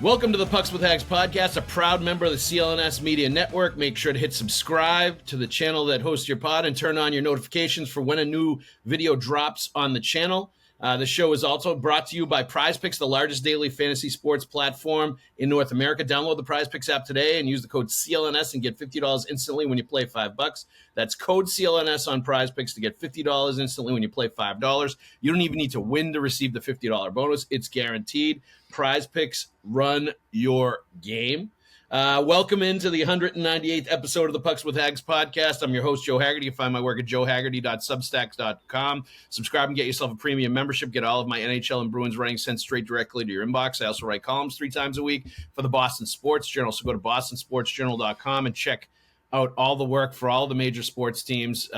Welcome to the Pucks with Haggs podcast, a proud member of the CLNS Media Network. Make sure to hit subscribe to the channel that hosts your pod and turn on your notifications for when a new video drops on the channel. The show is also brought to you by Prize Picks, the largest daily fantasy sports platform in North America. Download the Prize Picks app today and use the code CLNS and get $50 instantly when you play $5. That's code CLNS on Prize Picks to get $50 instantly when you play $5. You don't even need to win to receive the $50 bonus. It's guaranteed. Prize Picks, run your game. Welcome into the 198th episode of the Pucks with Haggs podcast. I'm your host, Joe Haggerty. You can find my work at joehaggerty.substack.com. Subscribe and get yourself a premium membership. Get all of my NHL and Bruins writing sent straight directly to your inbox. I also write columns 3 times a week for the Boston Sports Journal. So go to bostonsportsjournal.com and check out all the work for all the major sports teams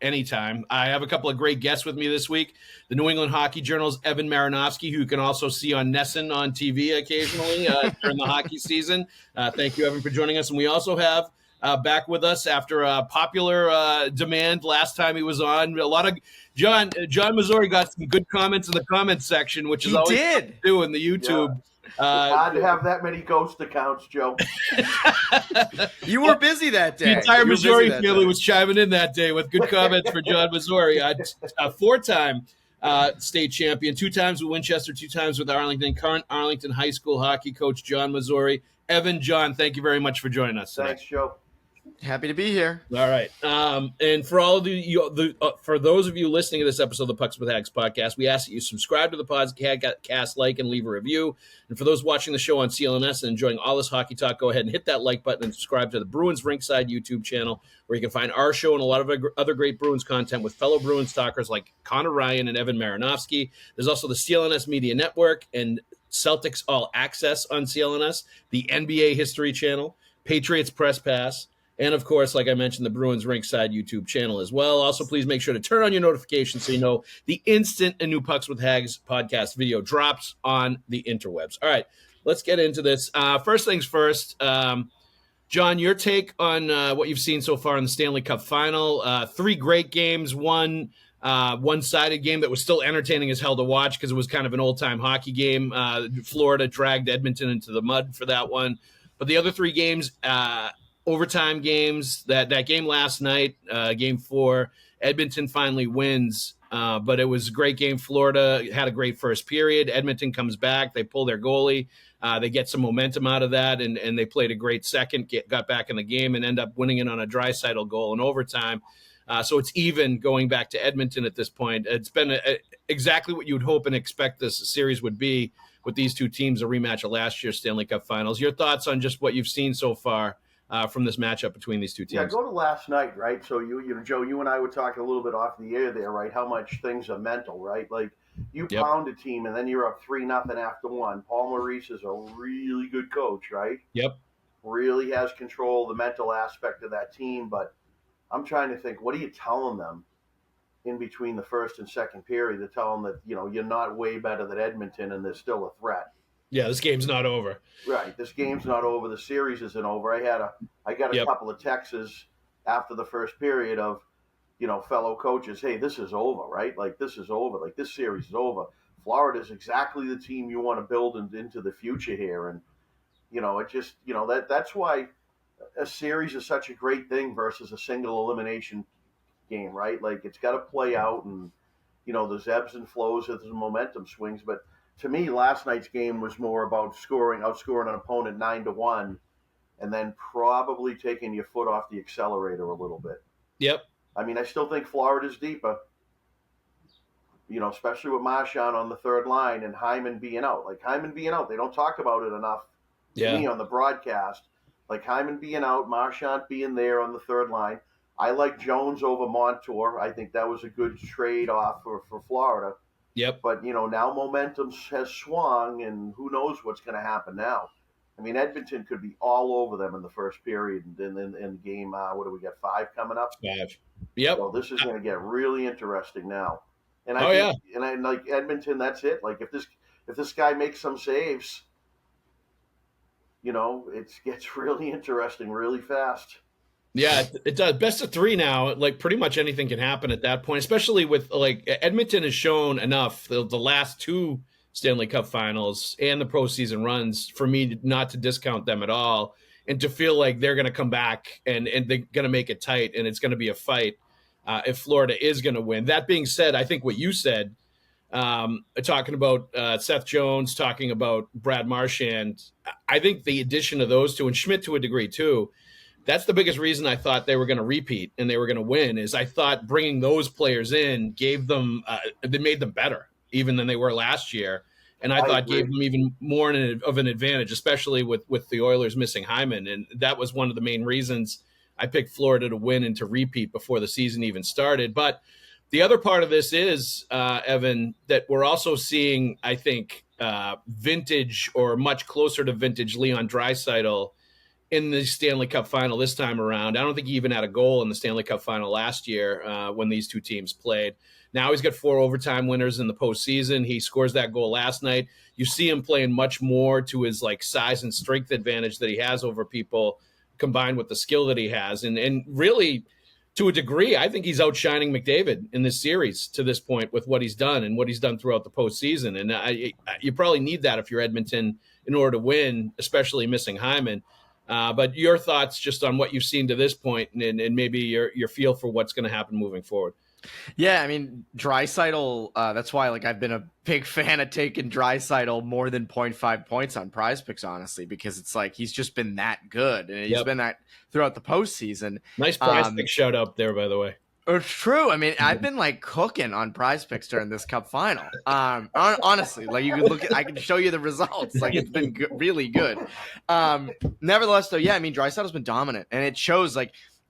anytime. I have a couple of great guests with me this week. The New England Hockey Journal's Evan Marinovsky, who you can also see on Nesson on TV occasionally during the hockey season. Thank you, Evan, for joining us. And we also have back with us after a popular demand last time he was on. A lot of John Messuri got some good comments in the comments section, which is always fun to do in the YouTube. Yeah. Hard to have that many ghost accounts, Joe. You were busy that day. The entire Messuri family was chiming in that day with good comments for John Messuri. A 4-time state champion, 2 times with Winchester, 2 times with Arlington, current Arlington High School hockey coach John Messuri. Evan, John, thank you very much for joining us today. Thanks, Joe. Happy to be here. All right. And for all of for those of you listening to this episode of the Pucks with Haggs podcast, we ask that you subscribe to the podcast, like, and leave a review. And for those watching the show on CLNS and enjoying all this hockey talk, go ahead and hit that like button and subscribe to the Bruins Rinkside YouTube channel, where you can find our show and a lot of other great Bruins content with fellow Bruins talkers like Conor Ryan and Evan Marinovsky. There's also the CLNS Media Network and Celtics All Access on CLNS, the NBA History channel, Patriots Press Pass, and, of course, like I mentioned, the Bruins Rinkside YouTube channel as well. Also, please make sure to turn on your notifications so you know the instant a new Pucks with Haggs podcast video drops on the interwebs. All right, let's get into this. First things first, John, your take on what you've seen so far in the Stanley Cup Final. 3 great games, one one-sided game that was still entertaining as hell to watch because it was kind of an old-time hockey game. Florida dragged Edmonton into the mud for that one. But the other 3 games, overtime games, that game last night, game 4, Edmonton finally wins, but it was a great game. Florida had a great first period. Edmonton comes back. They pull their goalie. They get some momentum out of that, and they played a great second, got back in the game, and end up winning it on a Draisaitl goal in overtime. So it's even going back to Edmonton at this point. It's been exactly what you would hope and expect this series would be with these 2 teams, a rematch of last year's Stanley Cup Finals. Your thoughts on just what you've seen so far from this matchup between these 2 teams? Yeah, go to last night, right? So Joe, you and I were talking a little bit off the air there, right? How much things are mental, right? Like you pound a team and then you're up 3-0 after 1. Paul Maurice is a really good coach, right? Yep. Really has control of the mental aspect of that team. But I'm trying to think, what are you telling them in between the first and second period to tell them that, you're not way better than Edmonton and there's still a threat? Yeah, this game's not over. Right, this game's not over. The series isn't over. I got a couple of texts after the first period of, fellow coaches. Hey, this is over, right? Like this is over. Like this series is over. Florida's exactly the team you want to build into the future here, and it just that's why a series is such a great thing versus a single elimination game, right? Like it's got to play out, and there's ebbs and flows, there's momentum swings, but. To me, last night's game was more about outscoring an opponent 9-1, and then probably taking your foot off the accelerator a little bit. Yep. I mean, I still think Florida's deeper, especially with Marchand on the third line and Hyman being out. Like Hyman being out, they don't talk about it enough to me on the broadcast. Like Hyman being out, Marchand being there on the third line. I like Jones over Montour. I think that was a good trade-off for Florida. Yep. But, now momentum has swung, and who knows what's going to happen now. I mean, Edmonton could be all over them in the first period, and then in game, what do we got, 5 coming up? 5. Yep. So this is going to get really interesting now. And and I like Edmonton, that's it. Like if this guy makes some saves, it gets really interesting really fast. Yeah, it does. Best of 3 now. Like pretty much anything can happen at that point, especially with like Edmonton has shown enough the last 2 Stanley Cup Finals and the postseason runs, for me not to discount them at all and to feel like they're going to come back and they're going to make it tight and it's going to be a fight if Florida is going to win. That being said, I think what you said, talking about Seth Jones, talking about Brad Marchand, I think the addition of those two, and Schmidt to a degree too, that's the biggest reason I thought they were going to repeat and they were going to win, is I thought bringing those players in gave them, they made them better even than they were last year. And I thought gave them even more of an advantage, especially with the Oilers missing Hyman. And that was one of the main reasons I picked Florida to win and to repeat before the season even started. But the other part of this is, Evan, that we're also seeing, I think, vintage or much closer to vintage Leon Draisaitl in the Stanley Cup Final this time around. I don't think he even had a goal in the Stanley Cup Final last year when these two teams played. Now he's got 4 overtime winners in the postseason. He scores that goal last night. You see him playing much more to his size and strength advantage that he has over people, combined with the skill that he has. And really, to a degree, I think he's outshining McDavid in this series to this point with what he's done and what he's done throughout the postseason. And you probably need that if you're Edmonton in order to win, especially missing Hyman. But your thoughts just on what you've seen to this point and maybe your feel for what's going to happen moving forward. Yeah, I mean, Draisaitl, that's why I've been a big fan of taking Draisaitl more than 0.5 points on Prize Picks, honestly, because it's he's just been that good, and he's been that throughout the postseason. Nice Prize Picks shout out there, by the way. It's true. I mean, I've been cooking on Prize Picks during this Cup Final. Honestly, you can look at, I can show you the results. It's been really good. Nevertheless, though, yeah, I mean, Draisaitl's been dominant, and it shows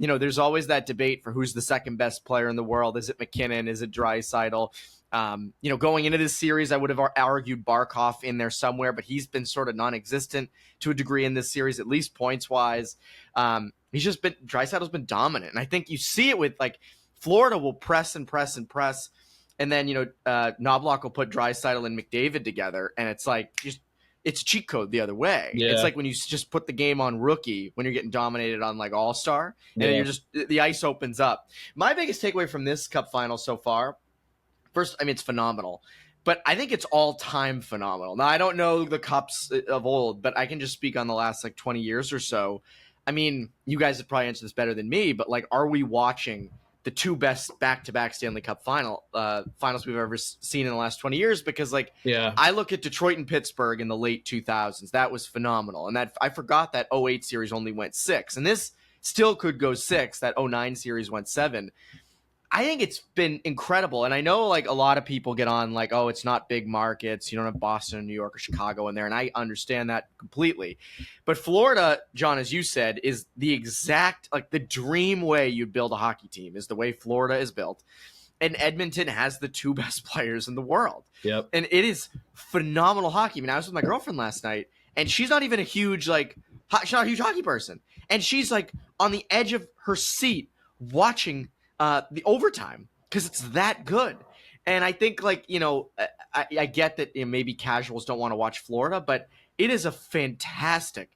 there's always that debate for who's the second best player in the world. Is it McKinnon? Is it Draisaitl? Going into this series, I would have argued Barkov in there somewhere, but he's been sort of non-existent to a degree in this series, at least points-wise. Draisaitl's been dominant. And I think you see it with, Florida will press and press and press, and then, Knobloch will put Draisaitl and McDavid together, and it's it's a cheat code the other way. Yeah. It's when you just put the game on rookie when you're getting dominated on All-Star, and then the ice opens up. My biggest takeaway from this Cup Final so far, first, I mean, it's phenomenal, but I think it's all-time phenomenal. Now, I don't know the Cups of old, but I can just speak on the last 20 years or so. I mean, you guys would probably answer this better than me, but are we watching the two best back-to-back Stanley Cup finals we've ever seen in the last 20 years? Because I look at Detroit and Pittsburgh in the late 2000s. That was phenomenal. And that I forgot that 08 series only went 6. And this still could go 6. That 09 series went 7. I think it's been incredible. And I know a lot of people get on oh, it's not big markets. You don't have Boston and New York or Chicago in there. And I understand that completely. But Florida, John, as you said, is the exact, the dream way you'd build a hockey team is the way Florida is built. And Edmonton has the 2 best players in the world. Yep. And it is phenomenal hockey. I mean, I was with my girlfriend last night, and she's not even a huge, she's not a huge hockey person. And she's on the edge of her seat watching the overtime because it's that good. And I think I get that maybe casuals don't want to watch Florida, but it is a fantastic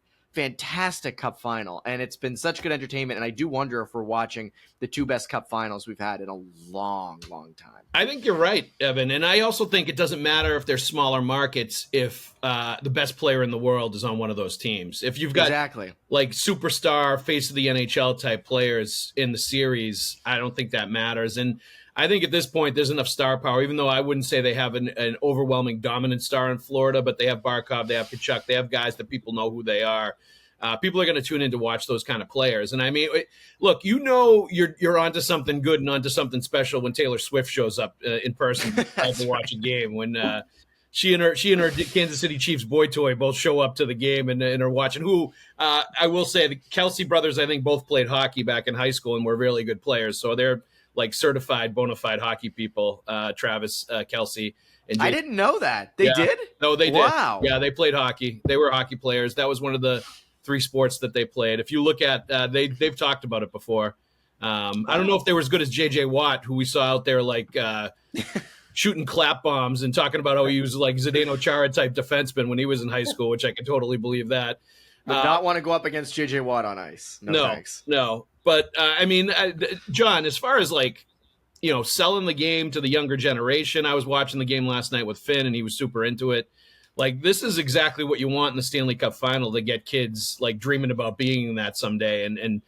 Cup Final, and it's been such good entertainment. And I do wonder if we're watching the 2 best Cup Finals we've had in a long time. I think you're right, Evan. And I also think it doesn't matter if they're smaller markets if the best player in the world is on one of those teams. If you've got superstar, face of the NHL type players in the series, I don't think that matters. And I think at this point there's enough star power, even though I wouldn't say they have an overwhelming dominant star in Florida, but they have Barkov, they have Tkachuk, they have guys that people know who they are. People are going to tune in to watch those kind of players. And I mean, look, you're onto something good and onto something special when Taylor Swift shows up in person to watch a game. When she and her Kansas City Chiefs boy toy both show up to the game and are watching. Who I will say the Kelsey brothers, I think both played hockey back in high school and were really good players. So they're certified bona fide hockey people. Travis Kelsey. And I didn't know that. They did? No, they did. Wow. Yeah, they played hockey. They were hockey players. That was one of the 3 sports that they played. If you look at, they've talked about it before. I don't know if they were as good as J.J. Watt, who we saw out there shooting clap bombs and talking about how he was Zdeno Chara type defenseman when he was in high school, which I can totally believe that. Would not want to go up against J.J. Watt on ice. No, thanks. No. But, I mean, John, as far as selling the game to the younger generation. I was watching the game last night with Finn, and he was super into it. Like, this is exactly what you want in the Stanley Cup Final, to get kids like dreaming about being in that someday, and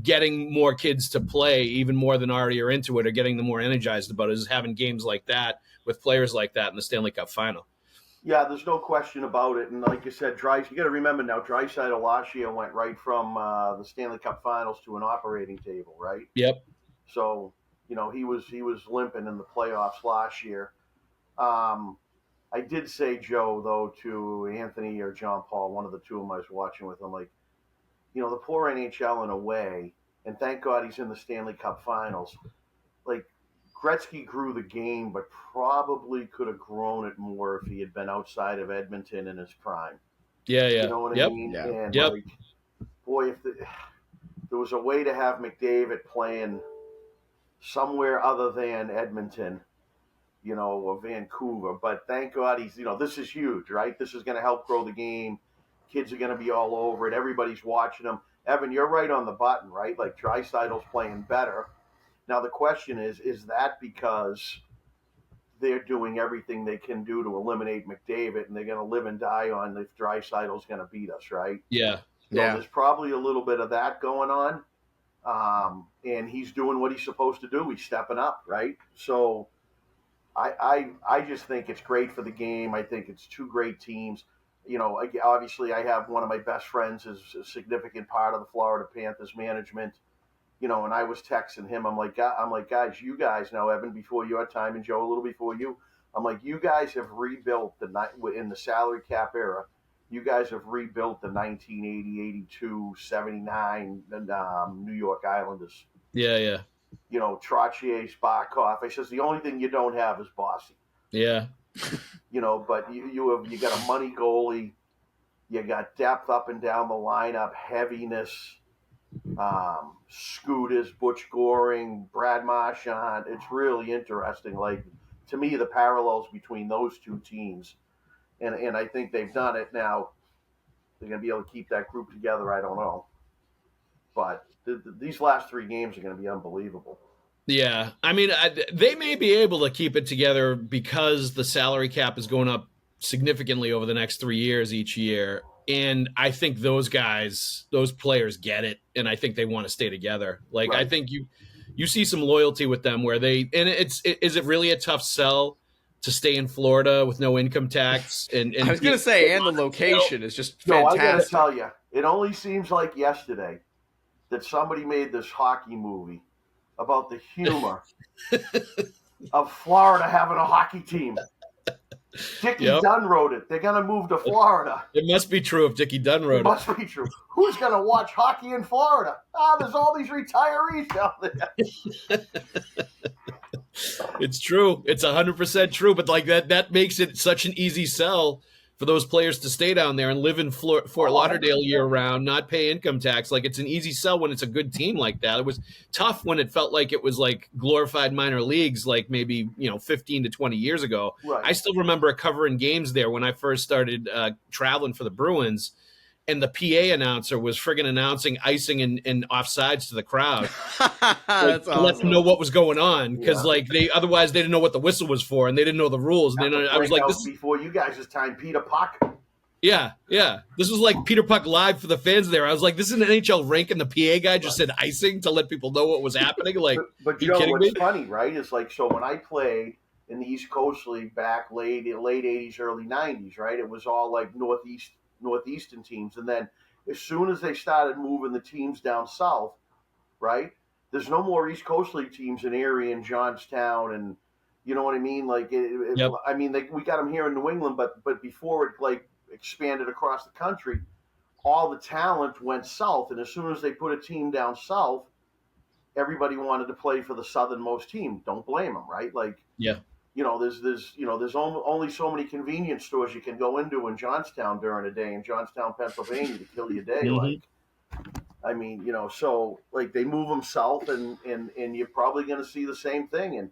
getting more kids to play even more than already are into it, or getting them more energized about it, is having games like that with players like that in the Stanley Cup Final. Yeah, there's no question about it. And like you said, you got to remember now, Draisaitl last year went right from the Stanley Cup Finals to an operating table, right? Yep. So, he was limping in the playoffs last year. I did say, Joe, though, to Anthony or John Paul, one of the two of them I was watching with, I'm like, the poor NHL in a way, and thank God he's in the Stanley Cup Finals. Like, Gretzky grew the game, but probably could have grown it more if he had been outside of Edmonton in his prime. Yeah. You know what I mean? Yeah. And, yep. like, boy, if there was a way to have McDavid playing somewhere other than Edmonton, or Vancouver, but thank God he's, this is huge, right? This is going to help grow the game. Kids are going to be all over it. Everybody's watching them. Evan, you're right on the button, right? Like, Draisaitl's playing better. Now, the question is that because they're doing everything they can do to eliminate McDavid, and they're going to live and die on if Draisaitl's going to beat us, right? Yeah. So there's probably a little bit of that going on. And he's doing what he's supposed to do. He's stepping up, right? So I just think it's great for the game. I think it's two great teams. Obviously I have one of my best friends is a significant part of the Florida Panthers management. And I was texting him. I'm like, guys, you guys now, Evan, before your time, and Joe, a little before you. I'm like, you guys have rebuilt in the salary cap era. You guys have rebuilt the 1980, 82, 79 New York Islanders. Yeah. Trottier, Barkov. I says the only thing you don't have is Bossy. Yeah. But you got a money goalie. You got depth up and down the lineup, heaviness. Scooters, Butch Goring, Brad Marchand. It's really interesting. Like, to me, the parallels between those two teams, and I think they've done it. Now they're going to be able to keep that group together. I don't know, but these last three games are going to be unbelievable. Yeah, I mean, they may be able to keep it together because the salary cap is going up significantly over the next 3 years each year. And I think those players get it, and I think they want to stay together. Like, right. I think you see some loyalty with them where is it really a tough sell to stay in Florida with no income tax? And I was going to say, and the location is just fantastic. No, I got to tell you, it only seems like yesterday that somebody made this hockey movie about the humor of Florida having a hockey team. Dickie Dunn wrote it. They're going to move to Florida. It must be true if Dickie Dunn wrote it. It must be true. Who's going to watch hockey in Florida? There's all these retirees down there. It's true. It's 100% true. But like that makes it such an easy sell for those players to stay down there and live in Fort Lauderdale year round, not pay income tax. Like, it's an easy sell when it's a good team like that. It was tough when it felt like it was like glorified minor leagues, like maybe 15 to 20 years ago. Right. I still remember covering games there when I first started traveling for the Bruins. And the PA announcer was friggin' announcing icing and offsides to the crowd. That's awesome. To let them know what was going on, because otherwise they didn't know what the whistle was for, and they didn't know the rules. And then I was like, "This before you guys' time, Peter Puck." Yeah. This was like Peter Puck live for the fans there. I was like, "This is an NHL rank," and the PA guy just said icing to let people know what was happening. Like, but Joe, what's funny, right? Is like, so when I played in the East Coast League back late '80s, early '90s, right? It was all like Northeastern teams, and then as soon as they started moving the teams down south, right, there's no more East Coast League teams in Erie and Johnstown, and you know what I mean. Like, I mean, we got them here in New England, but before it like expanded across the country, all the talent went south, and as soon as they put a team down south, everybody wanted to play for the southernmost team. Don't blame them, right? Like, yeah. There's only so many convenience stores you can go into in Johnstown during a day in Johnstown, Pennsylvania, to kill your day. Mm-hmm. Like, I mean, so like they move them south, and you're probably going to see the same thing. And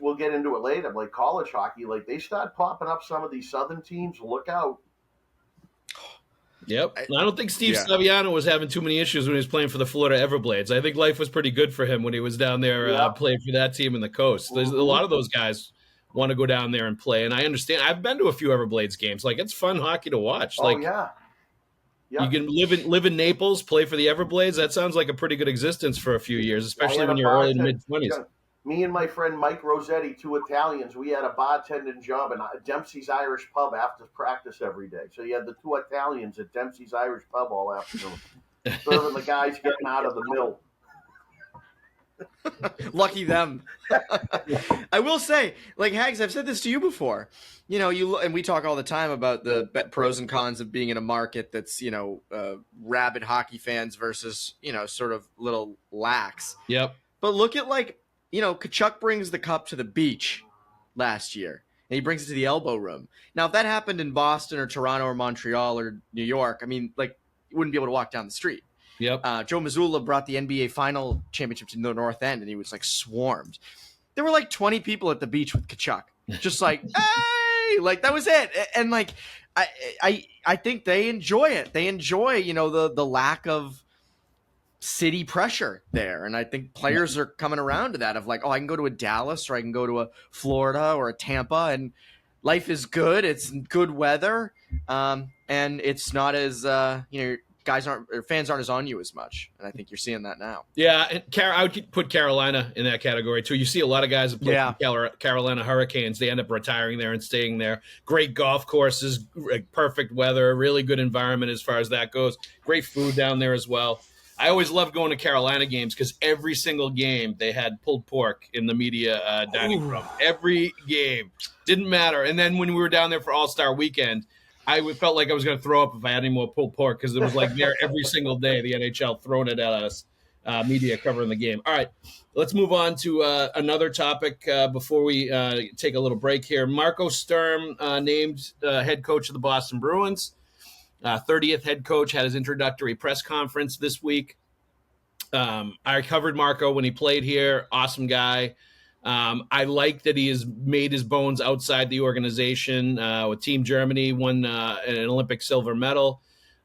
we'll get into it later. Like college hockey, like they start popping up some of these southern teams. Look out. Yep. I don't think Steve Saviano was having too many issues when he was playing for the Florida Everblades. I think life was pretty good for him when he was down there playing for that team in the coast. There's a lot of those guys want to go down there and play, and I understand. I've been to a few Everblades games. Like, it's fun hockey to watch. Oh, like, yeah. You can live in Naples, play for the Everblades. That sounds like a pretty good existence for a few years, especially when you're early to mid-20s. Me and my friend Mike Rossetti, 2 Italians, we had a bartending job in Dempsey's Irish Pub after practice every day. So you had the 2 Italians at Dempsey's Irish Pub all afternoon, serving the guys getting out of the mill. Lucky them. I will say, like, Haggs, I've said this to you before. You know, and we talk all the time about the pros and cons of being in a market that's, rabid hockey fans versus, sort of little lax. Yep. But look at, like, Tkachuk brings the cup to the beach last year, and he brings it to the elbow room. Now, if that happened in Boston or Toronto or Montreal or New York, I mean, like, you wouldn't be able to walk down the street. Yep. Joe Mazzulla brought the NBA Final Championship to the North End, and he was, like, swarmed. There were, like, 20 people at the beach with Tkachuk, just like, hey, like, that was it. And, like, I think they enjoy it. They enjoy, the lack of city pressure there. And I think players are coming around to that of like, oh, I can go to a Dallas or I can go to a Florida or a Tampa, and life is good. It's good weather. And it's not as, fans aren't as on you as much. And I think you're seeing that now. Yeah. And I would put Carolina in that category too. You see a lot of guys that play for Carolina Hurricanes. They end up retiring there and staying there. Great golf courses, perfect weather, really good environment as far as that goes. Great food down there as well. I always loved going to Carolina games because every single game they had pulled pork in the media dining room. Every game. Didn't matter. And then when we were down there for All-Star Weekend, I felt like I was going to throw up if I had any more pulled pork because it was like there every single day, the NHL throwing it at us, media covering the game. All right, let's move on to another topic before we take a little break here. Marco Sturm named head coach of the Boston Bruins. 30th head coach, had his introductory press conference this week. I covered Marco when he played here. Awesome guy. I like that he has made his bones outside the organization. With Team Germany, won an Olympic silver medal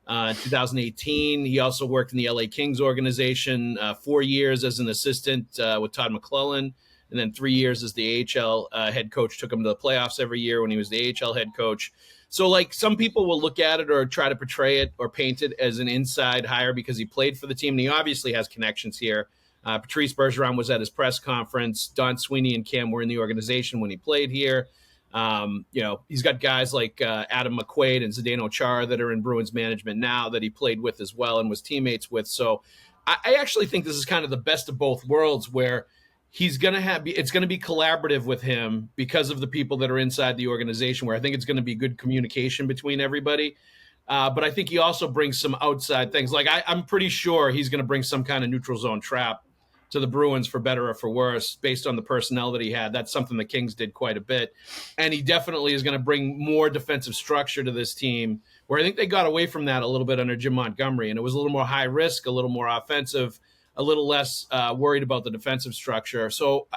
in 2018. He also worked in the LA Kings organization 4 years as an assistant with Todd McClellan, and then 3 years as the AHL head coach. Took him to the playoffs every year when he was the AHL head coach. So, like, some people will look at it or try to portray it or paint it as an inside hire because he played for the team, and he obviously has connections here. Patrice Bergeron was at his press conference. Don Sweeney and Cam were in the organization when he played here. He's got guys like Adam McQuaid and Zdeno Chara that are in Bruins management now that he played with as well and was teammates with. So I actually think this is kind of the best of both worlds where he's going to it's going to be collaborative with him because of the people that are inside the organization, where I think it's going to be good communication between everybody. But I think he also brings some outside things. Like I'm pretty sure he's going to bring some kind of neutral zone trap to the Bruins, for better or for worse, based on the personnel that he had. That's something the Kings did quite a bit. And he definitely is going to bring more defensive structure to this team, where I think they got away from that a little bit under Jim Montgomery. And it was a little more high risk, a little more offensive, a little less worried about the defensive structure. So,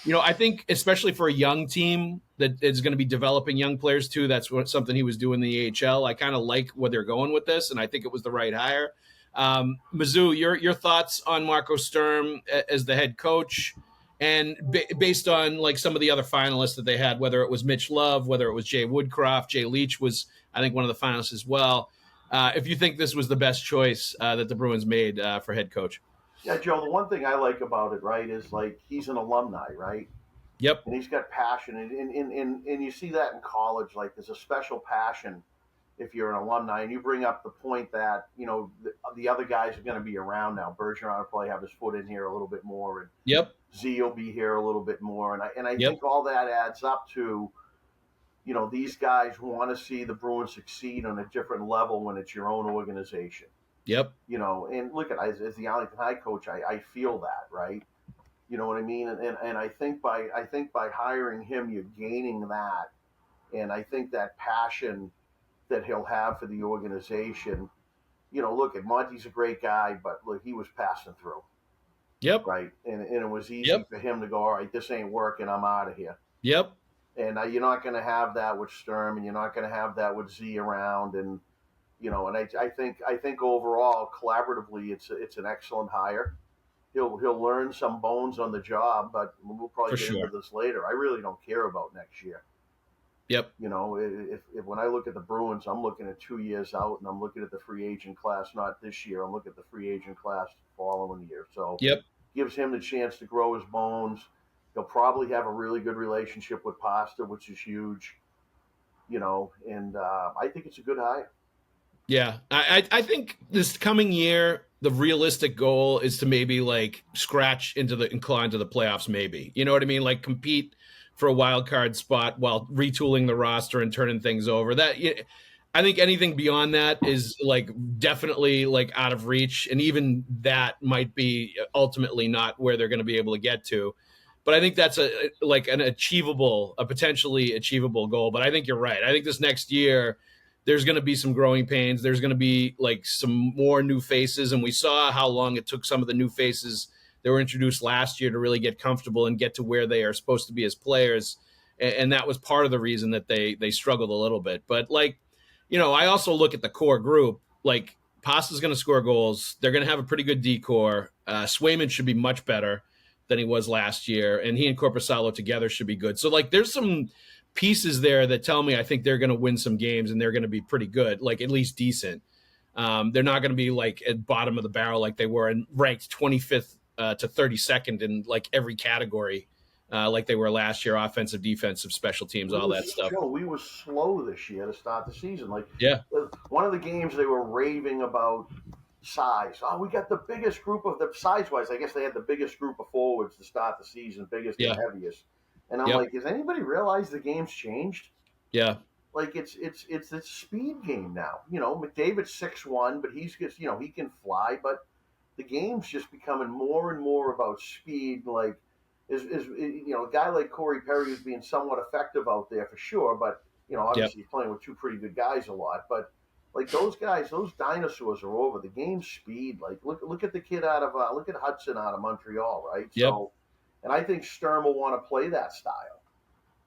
I think especially for a young team that is going to be developing young players too, that's something he was doing in the AHL. I kind of like where they're going with this, and I think it was the right hire. Mizzou, your thoughts on Marco Sturm as the head coach, and based on like some of the other finalists that they had, whether it was Mitch Love, whether it was Jay Woodcroft, Jay Leach was, I think, one of the finalists as well. If you think this was the best choice that the Bruins made for head coach. Yeah, Joe, the one thing I like about it, right, is like he's an alumni, right? Yep. And he's got passion. And you see that in college, like there's a special passion if you're an alumni. And you bring up the point that, the other guys are going to be around now. Bergeron will probably have his foot in here a little bit more. And yep. Z will be here a little bit more. And I think all that adds up to, these guys want to see the Bruins succeed on a different level when it's your own organization. Yep. And look as the Arlington High coach, I feel that, right? You know what I mean? And I think by hiring him, you're gaining that. And I think that passion that he'll have for the organization, look, Monty's a great guy, but look, he was passing through. Yep. Right. And it was easy for him to go, all right, this ain't working, I'm out of here. Yep. And you're not going to have that with Sturm, and you're not going to have that with Z around. And, And I think overall, collaboratively, it's an excellent hire. He'll learn some bones on the job, but we'll probably get into this later. I really don't care about next year. Yep. If when I look at the Bruins, I'm looking at 2 years out, and I'm looking at the free agent class, not this year. I'm looking at the free agent class following year. So gives him the chance to grow his bones. He'll probably have a really good relationship with Pasta, which is huge. And I think it's a good hire. Yeah, I think this coming year, the realistic goal is to maybe like scratch into the incline to the playoffs. Maybe, you know what I mean? Like compete for a wild card spot while retooling the roster and turning things over. I think anything beyond that is like definitely like out of reach, and even that might be ultimately not where they're going to be able to get to. But I think that's a potentially achievable goal. But I think you're right. I think this next year, there's going to be some growing pains. There's going to be like some more new faces. And we saw how long it took some of the new faces that were introduced last year to really get comfortable and get to where they are supposed to be as players. And that was part of the reason that they struggled a little bit. But I also look at the core group. Like Pasta's going to score goals. They're going to have a pretty good D-core. Swayman should be much better than he was last year. And he and Korpisalo together should be good. So there's some pieces there that tell me I think they're going to win some games and they're going to be pretty good, like at least decent. They're not going to be like at bottom of the barrel like they were and ranked 25th to 32nd in like every category like they were last year, offensive, defensive, special teams, all that stuff. We were slow this year to start the season. One of the games they were raving about size. Oh, we got the biggest group of the size-wise. I guess they had the biggest group of forwards to start the season, biggest and heaviest. And I'm like, does anybody realize the game's changed? Yeah. Like it's a speed game now. McDavid's 6'1", but he can fly. But the game's just becoming more and more about speed. Like is a guy like Corey Perry who's being somewhat effective out there for sure. But obviously he's playing with two pretty good guys a lot. But like those guys, those dinosaurs are over. The game's speed. Like look at the kid look at Hudson out of Montreal, right? Yep. So. And I think Sturm will want to play that style.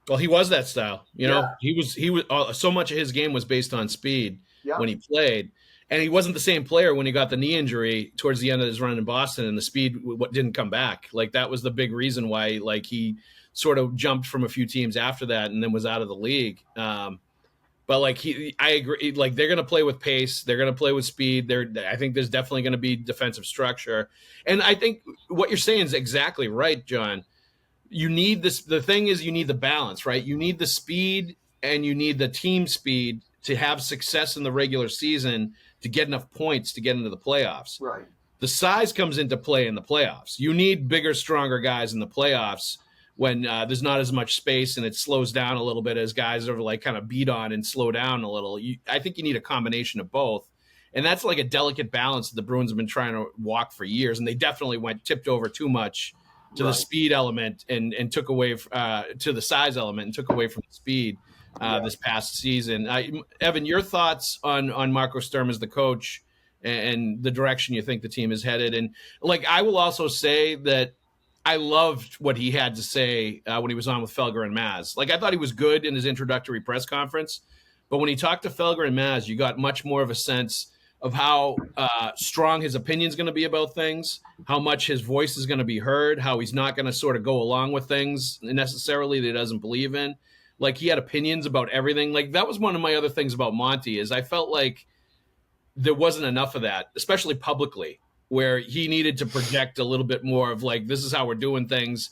Well, he was that style. He was so much of his game was based on speed when he played. And he wasn't the same player when he got the knee injury towards the end of his run in Boston, and the speed didn't come back. Like that was the big reason why like he sort of jumped from a few teams after that and then was out of the league. But I agree. Like they're going to play with pace. They're going to play with speed. I think there's definitely going to be defensive structure. And I think what you're saying is exactly right, John. You need this. The thing is, you need the balance, right? You need the speed and you need the team speed to have success in the regular season to get enough points to get into the playoffs. Right. The size comes into play in the playoffs. You need bigger, stronger guys in the playoffs when there's not as much space and it slows down a little bit as guys are like kind of beat on and slow down a little. I think you need a combination of both. And that's like a delicate balance that the Bruins have been trying to walk for years. And they definitely tipped over too much to the speed element and took away to the size element and took away from the speed this past season. Evan, your thoughts on Marco Sturm as the coach and the direction you think the team is headed. And I will also say that I loved what he had to say when he was on with Felger and Maz. I thought he was good in his introductory press conference, but when he talked to Felger and Maz, you got much more of a sense of how strong his opinion is going to be about things, how much his voice is going to be heard, how he's not going to sort of go along with things necessarily that he doesn't believe in. He had opinions about everything. That was one of my other things about Monty is I felt like there wasn't enough of that, especially publicly, where he needed to project a little bit more of this is how we're doing things,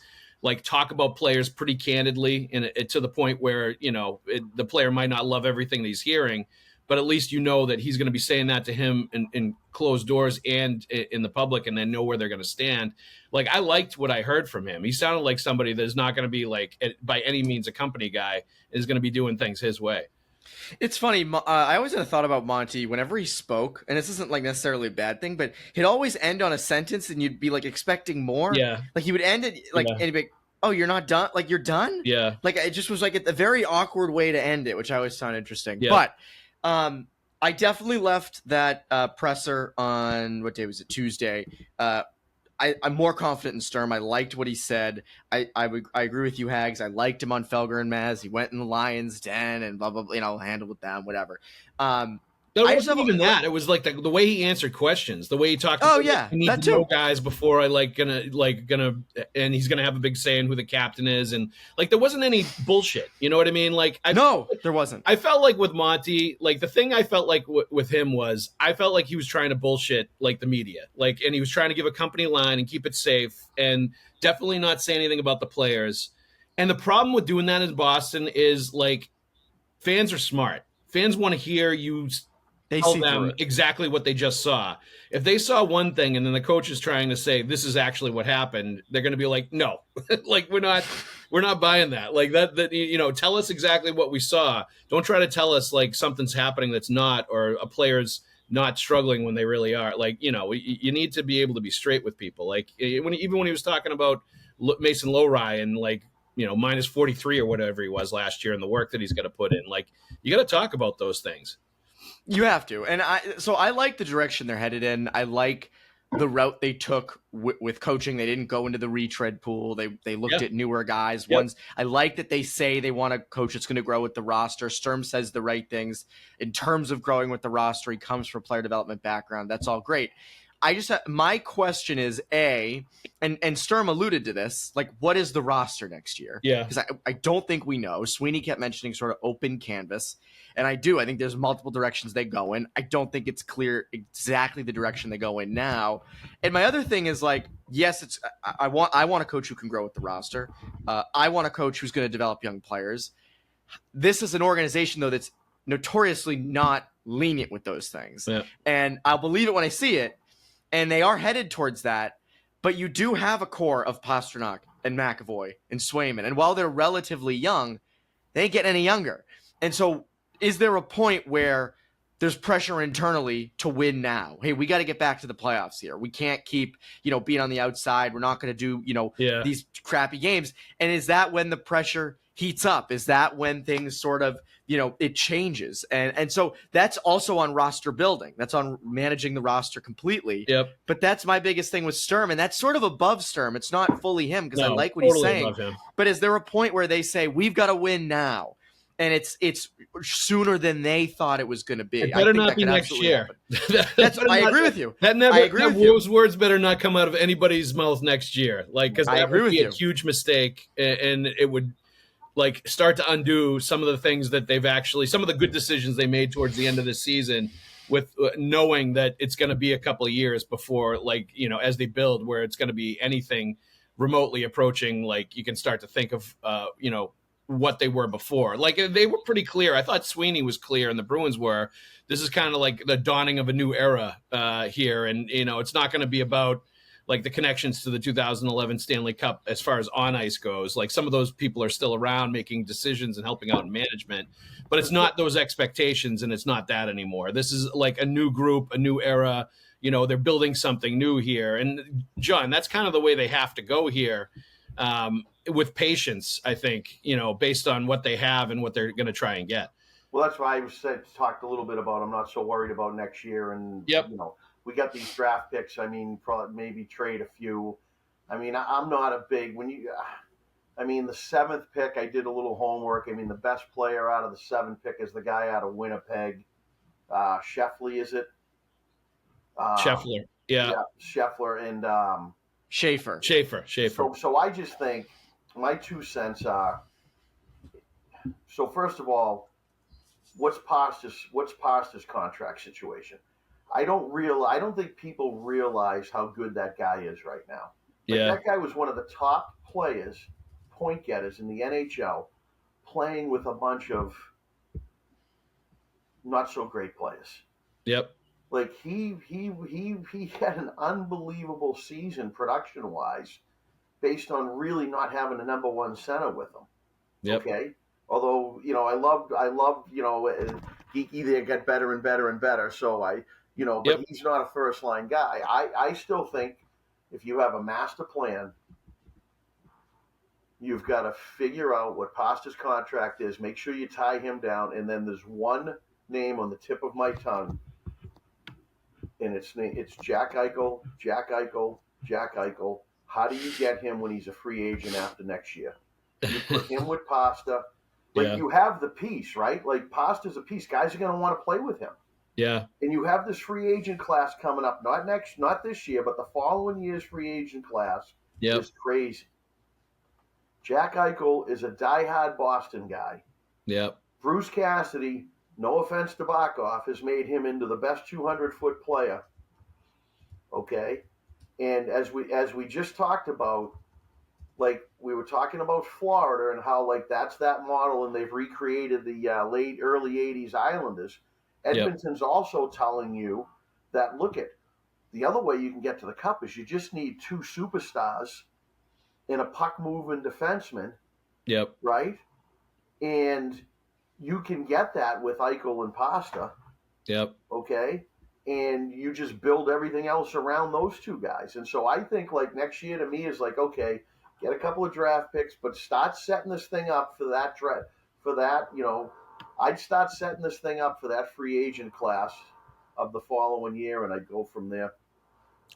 talk about players pretty candidly and to the point where, the player might not love everything that he's hearing, but at least that he's going to be saying that to him in closed doors and in the public and then know where they're going to stand. I liked what I heard from him. He sounded like somebody that's not going to be by any means a company guy and is going to be doing things his way. It's funny. I always had a thought about Monty whenever he spoke, and this isn't necessarily a bad thing, but he'd always end on a sentence and you'd be expecting more. Yeah. He would end it and he'd be like, oh, you're not done? You're done? Yeah. It just was a very awkward way to end it, which I always found interesting. Yeah. But I definitely left that presser on, what day was it? Tuesday. I'm more confident in Sturm. I liked what he said. I agree with you, Haggs. I liked him on Felger and Maz. He went in the Lions' den and blah, blah, blah, handled with them, whatever. It wasn't even that. It was like the way he answered questions, the way he talked. Oh yeah, I need to know guys before I and he's gonna have a big say in who the captain is, and like there wasn't any bullshit. You know what I mean? Like there wasn't. I felt like with Monty, like the thing I felt like with him was I felt like he was trying to bullshit like the media, like, and he was trying to give a company line and keep it safe, and definitely not say anything about the players. And the problem with doing that in is like fans are smart. Fans want to hear you. They tell them exactly what they just saw. If they saw one thing and then the coach is trying to say this is actually what happened, they're going to be like, no, like we're not buying that. Like that tell us exactly what we saw. Don't try to tell us like something's happening that's not, or a player's not struggling when they really are. Like, you need to be able to be straight with people. Like even when he was talking about Mason Lowry and like, minus 43 or whatever he was last year and the work that he's got to put in, like you got to talk about those things. You have to. And I like the direction they're headed in. I like the route they took with coaching. They didn't go into the retread pool. They looked at newer guys. I like that they say they want a coach that's going to grow with the roster. Sturm says the right things in terms of growing with the roster. He comes from a player development background. That's all great. My question is and Sturm alluded to this, like what is the roster next year? Yeah. Because I don't think we know. Sweeney kept mentioning sort of open canvas. And I think there's multiple directions they go in. I don't think it's clear exactly the direction they go in now. And my other thing is like, yes, I want a coach who can grow with the roster. I want a coach who's going to develop young players. This is an organization though that's notoriously not lenient with those things. Yeah. And I'll believe it when I see it. And they are headed towards that. But you do have a core of Pastrnak and McAvoy and Swayman. And while they're relatively young, they ain't getting any younger. And so is there a point where there's pressure internally to win now? Hey, we got to get back to the playoffs here. We can't keep, being on the outside. We're not going to do, these crappy games. And is that when the pressure heats up? Is that when things sort of, it changes? And so that's also on roster building. That's on managing the roster completely. Yep. But that's my biggest thing with Sturm. And that's sort of above Sturm. It's not fully him because I like what he's saying. But is there a point where they say, we've got to win now? And it's sooner than they thought it was going to be. It better not be next year. I agree with you. Those words better not come out of anybody's mouth next year. Like, because that would be a huge mistake, and it would like start to undo some of the things that some of the good decisions they made towards the end of the season, with knowing that it's going to be a couple of years before, like, as they build, where it's going to be anything remotely approaching, like you can start to think of, what they were before. Like they were pretty clear. I thought Sweeney was clear and the Bruins were. This is kind of like the dawning of a new era here. And, it's not going to be about like the connections to the 2011 Stanley Cup as far as on ice goes. Like some of those people are still around making decisions and helping out in management, but it's not those expectations and it's not that anymore. This is like a new group, a new era. They're building something new here. And John, that's kind of the way they have to go here. With patience, I think, based on what they have and what they're going to try and get. Well, that's why I talked a little bit about I'm not so worried about next year. And, we got these draft picks. I mean, probably maybe trade a few. I mean, I'm not a big – the seventh pick, I did a little homework. I mean, the best player out of the seventh pick is the guy out of Winnipeg. Sheffley, is it? Scheffler, yeah. Scheffler and Schaefer. So I just think my 2 cents are, so first of all, what's Pasta's contract situation? I don't think people realize how good that guy is right now. That guy was one of the top players, point getters in the NHL, playing with a bunch of not so great players. Yep. Like he had an unbelievable season production wise, based on really not having a number one center with him. Yep. Okay. Although I love he either got better and better and better. So but he's not a first line guy. I still think if you have a master plan, you've got to figure out what Pasta's contract is. Make sure you tie him down, and then there's one name on the tip of my tongue. And it's Jack Eichel. How do you get him when he's a free agent after next year? You put him with Pasta. You have the piece, right? Like Pasta's a piece. Guys are going to want to play with him. Yeah. And you have this free agent class coming up, not this year, but the following year's free agent class is crazy. Jack Eichel is a diehard Boston guy. Yep. Bruce Cassidy, no offense to Barkov, has made him into the best 200-foot player. Okay? And as we just talked about, like we were talking about Florida and how like that's that model and they've recreated the early 80s Islanders. Edmonton's also telling you that, look at, the other way you can get to the cup is you just need two superstars and a puck-moving defenseman. Yep. Right? And you can get that with Eichel and Pasta. Yep. Okay? And you just build everything else around those two guys. And so I think, like, next year to me is like, okay, get a couple of draft picks, but start setting this thing up for that draft. For that, you know, I'd start setting this thing up for that free agent class of the following year, and I'd go from there.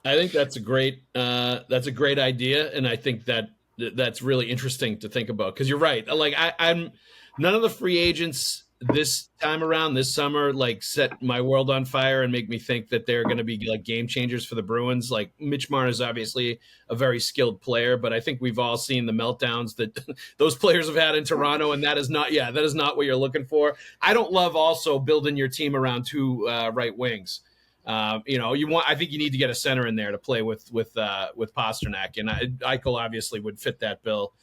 I think that's a great idea, and I think that's really interesting to think about because you're right. Like I'm none of the free agents this time around this summer like set my world on fire and make me think that they're going to be like game changers for the Bruins. Like Mitch Marner is obviously a very skilled player, but I think we've all seen the meltdowns that those players have had in Toronto, and that is not what you're looking for. I don't love also building your team around two right wings. I think you need to get a center in there to play with Pastrnak, and Eichel obviously would fit that bill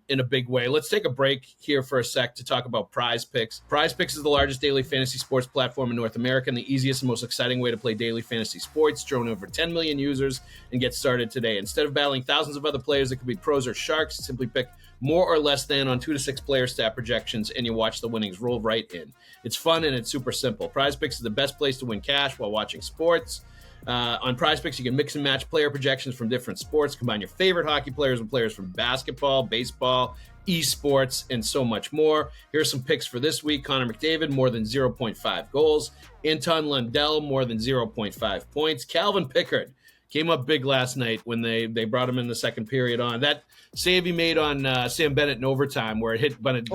in a big way. Let's take a break here for a sec to talk about Prize Picks. Prize Picks is the largest daily fantasy sports platform in North America and the easiest and most exciting way to play daily fantasy sports. Join over 10 million users and get started today. Instead of battling thousands of other players that could be pros or sharks, simply pick more or less than on 2 to 6 player stat projections, and you watch the winnings roll right in. It's fun and it's super simple. Prize Picks is the best place to win cash while watching sports. On Prize Picks, you can mix and match player projections from different sports, combine your favorite hockey players with players from basketball, baseball, esports, and so much more. Here are some picks for this week. Connor McDavid, more than 0.5 goals. Anton Lundell, more than 0.5 points. Calvin Pickard came up big last night when they brought him in the second period on. That save he made on Sam Bennett in overtime where it hit Bennett,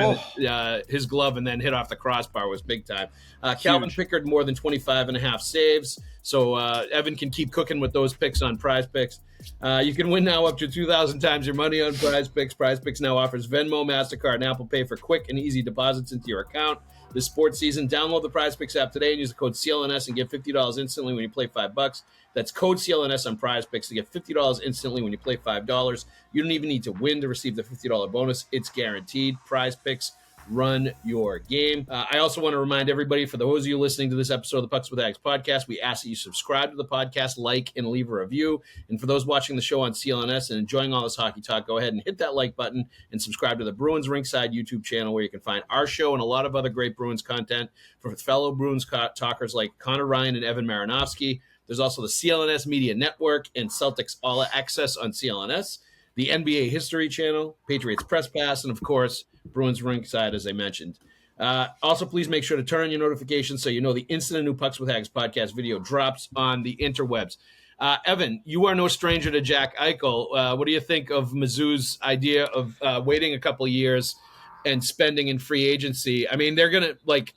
his glove and then hit off the crossbar was big time. Calvin Pickard, more than 25 and a half saves. So Evan can keep cooking with those picks on Prize Picks. You can win now up to 2,000 times your money on Prize Picks. Prize Picks now offers Venmo, MasterCard, and Apple Pay for quick and easy deposits into your account. This sports season, download the Prize Picks app today and use the code CLNS and get $50 instantly when you play $5. That's code CLNS on Prize Picks to get $50 instantly when you play $5. You don't even need to win to receive the $50 bonus. It's guaranteed. Prize Picks, run your game. I also want to remind everybody, for those of you listening to this episode of the Pucks with Haggs podcast, we ask that you subscribe to the podcast, like, and leave a review. And for those watching the show on CLNS and enjoying all this hockey talk, go ahead and hit that like button and subscribe to the Bruins Ringside YouTube channel, where you can find our show and a lot of other great Bruins content for fellow Bruins talkers like Conor Ryan and Evan Marinovsky. There's also the CLNS Media Network and Celtics All Access on CLNS, the NBA History Channel, Patriots Press Pass, and, of course, Bruins Ringside, as I mentioned. Also, please make sure to turn on your notifications so you know the instant a new Pucks with Haggs podcast video drops on the interwebs. Evan, you are no stranger to Jack Eichel. What do you think of Mizzou's idea of waiting a couple of years and spending in free agency? I mean, they're going to, like,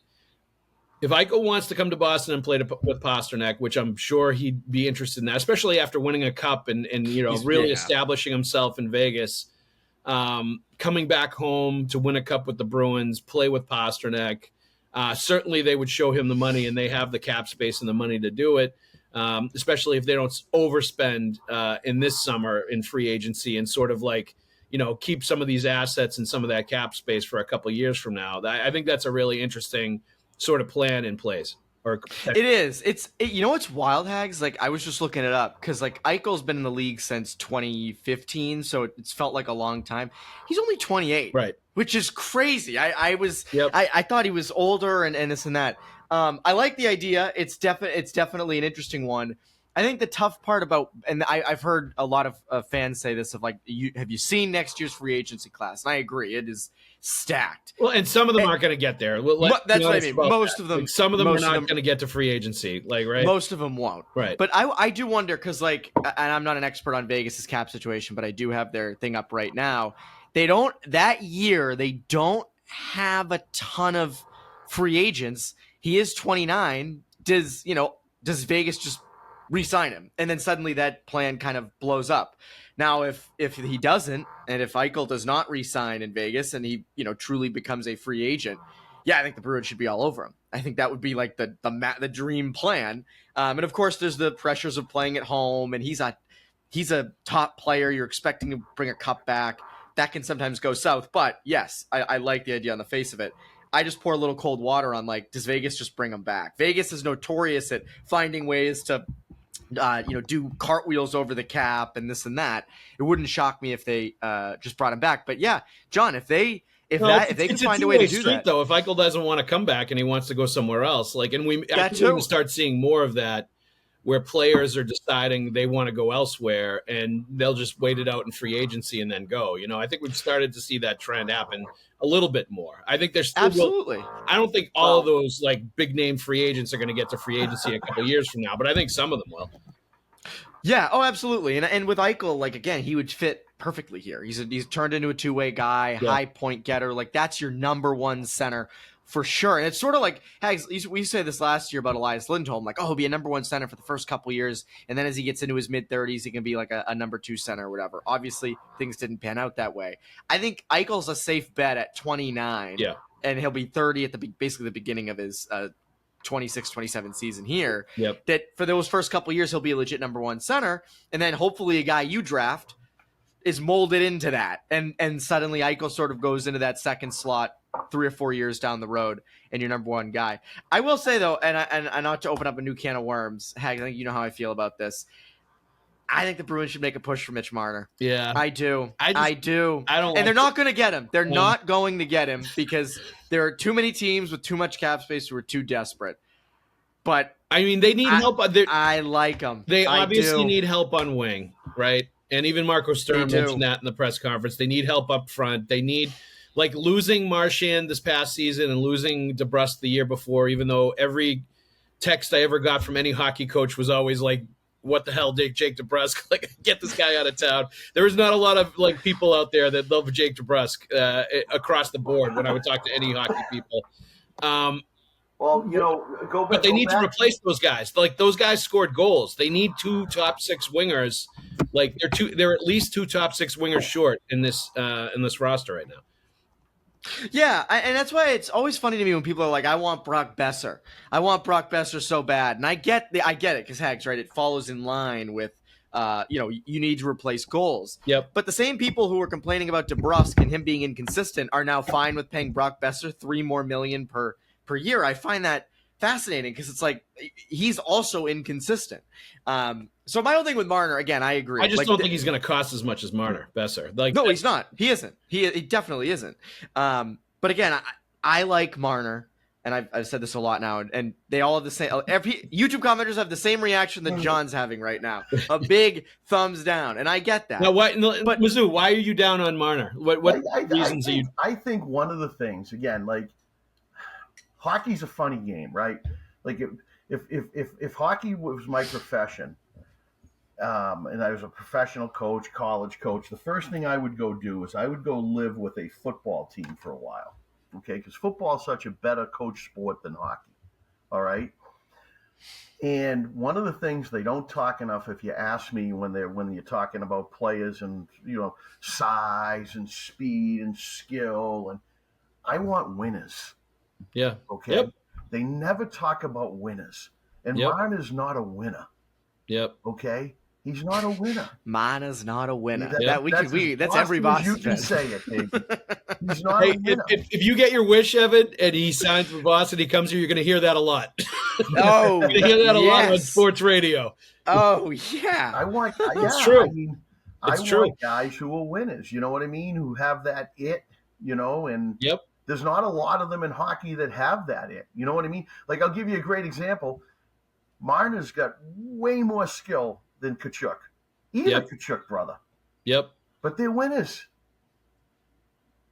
if Eichel wants to come to Boston and play with Pastrnak, which I'm sure he'd be interested in that, especially after winning a cup and really establishing himself in Vegas, coming back home to win a cup with the Bruins, play with Pastrnak, certainly they would show him the money, and they have the cap space and the money to do it, especially if they don't overspend in this summer in free agency and sort of like, keep some of these assets and some of that cap space for a couple of years from now. I think that's a really interesting sort of plan in place. It is. You know what's wild, Haggs? Like, I was just looking it up because, like, Eichel's been in the league since 2015, so it's felt like a long time. He's only 28, right? Which is crazy. I thought he was older and this and that. I like the idea. It's definitely an interesting one. I think the tough part about, and I've heard a lot of fans say this, of like, have you seen next year's free agency class? And I agree, it is stacked. Well, and some of them aren't going to get there. That's what I mean. Most of them, like, some of them are not going to get to free agency, like, right? Most of them won't. Right. But I do wonder, because, like, and I'm not an expert on Vegas's cap situation, but I do have their thing up right now. They don't have a ton of free agents. He is 29. does Vegas just re-sign him? And then suddenly that plan kind of blows up. Now, if he doesn't, and if Eichel does not re-sign in Vegas and he, truly becomes a free agent, I think the Bruins should be all over him. I think that would be like the dream plan. And of course, there's the pressures of playing at home, and he's a top player. You're expecting to bring a cup back. That can sometimes go south. But yes, I like the idea on the face of it. I just pour a little cold water on, like, does Vegas just bring him back? Vegas is notorious at finding ways to, do cartwheels over the cap and this and that. It wouldn't shock me if they just brought him back. But yeah, John, if they can find a way to do that, though, if Eichel doesn't want to come back and he wants to go somewhere else, like, and I think we're going to start seeing more of that, where players are deciding they want to go elsewhere and they'll just wait it out in free agency and then go. I think we've started to see that trend happen a little bit more. I think there's absolutely. I don't think all of those like big name free agents are going to get to free agency a couple of years from now, but I think some of them will. Yeah. Oh, absolutely. And with Eichel, like, again, he would fit perfectly here. He's turned into a two-way guy, high point getter. Like, that's your number one center for sure. And it's sort of like, Haggs, we said this last year about Elias Lindholm, like, he'll be a number one center for the first couple years. And then as he gets into his mid-30s, he can be like a number two center or whatever. Obviously, things didn't pan out that way. I think Eichel's a safe bet at 29. Yeah. And he'll be 30 at basically the beginning of his 26-27 season here. Yep. That for those first couple years, he'll be a legit number one center. And then hopefully a guy you draft is molded into that. And suddenly Eichel sort of goes into that second slot 3 or 4 years down the road and your number one guy. I will say, though, and not to open up a new can of worms, Haggs, I think you know how I feel about this. I think the Bruins should make a push for Mitch Marner. Yeah. I do. I do. I don't. And they're not going to get him. They're not going to get him because there are too many teams with too much cap space who are too desperate. But I mean, they need help. I like them. They obviously need help on wing, right? And even Marco Sturm mentioned that in the press conference. They need help up front. They need, like, losing Marchand this past season and losing DeBrusque the year before, even though every text I ever got from any hockey coach was always like, what the hell, Jake DeBrusque? Like, get this guy out of town. There was not a lot of, like, people out there that love Jake DeBrusque across the board when I would talk to any hockey people. Well, go back. But they need to replace those guys. Like, those guys scored goals. They need 2 top 6 wingers. Like, they're at least 2 top 6 wingers short in this roster right now. Yeah, and that's why it's always funny to me when people are like, I want Brock Besser. I want Brock Besser so bad. And I get it, because Haggs, right, it follows in line with you need to replace goals. Yep. But the same people who were complaining about DeBrusque and him being inconsistent are now fine with paying Brock Besser $3 more million per year. I find that fascinating because it's like he's also inconsistent. So my whole thing with Marner, again, I agree. I just don't think he's going to cost as much as Besser. Like, no, he's not. He isn't. He definitely isn't. But again, I like Marner, and I've said this a lot now, and they all have the same. Every YouTube commenters have the same reaction that John's having right now. A big thumbs down, and I get that. Now, but Mizzou, why are you down on Marner? What reasons are you? I think one of the things, again, like, hockey's a funny game, right? Like, if hockey was my profession, and I was a professional coach, college coach, the first thing I would go do is I would go live with a football team for a while, okay? Because football is such a better coach sport than hockey, all right? And one of the things they don't talk enough, if you ask me, when you're talking about players and size and speed and skill, and I want winners. Yeah. Okay. Yep. They never talk about winners, and Marner's not a winner. Yep. Okay. He's not a winner. Marner's not a winner. That's every boss. You can say it, baby. He's not a winner. If you get your wish, Evan, and he signs for Boston, he comes here, you're going to hear that a lot. Oh, you're going to hear that a lot on sports radio. Oh, yeah. I want. It's true. I mean, want guys who are winners. You know what I mean? Who have that it. And yep. There's not a lot of them in hockey that have that it. You know what I mean? Like, I'll give you a great example. Marner's got way more skill than Tkachuk. Either Tkachuk brother. Yep. But they're winners.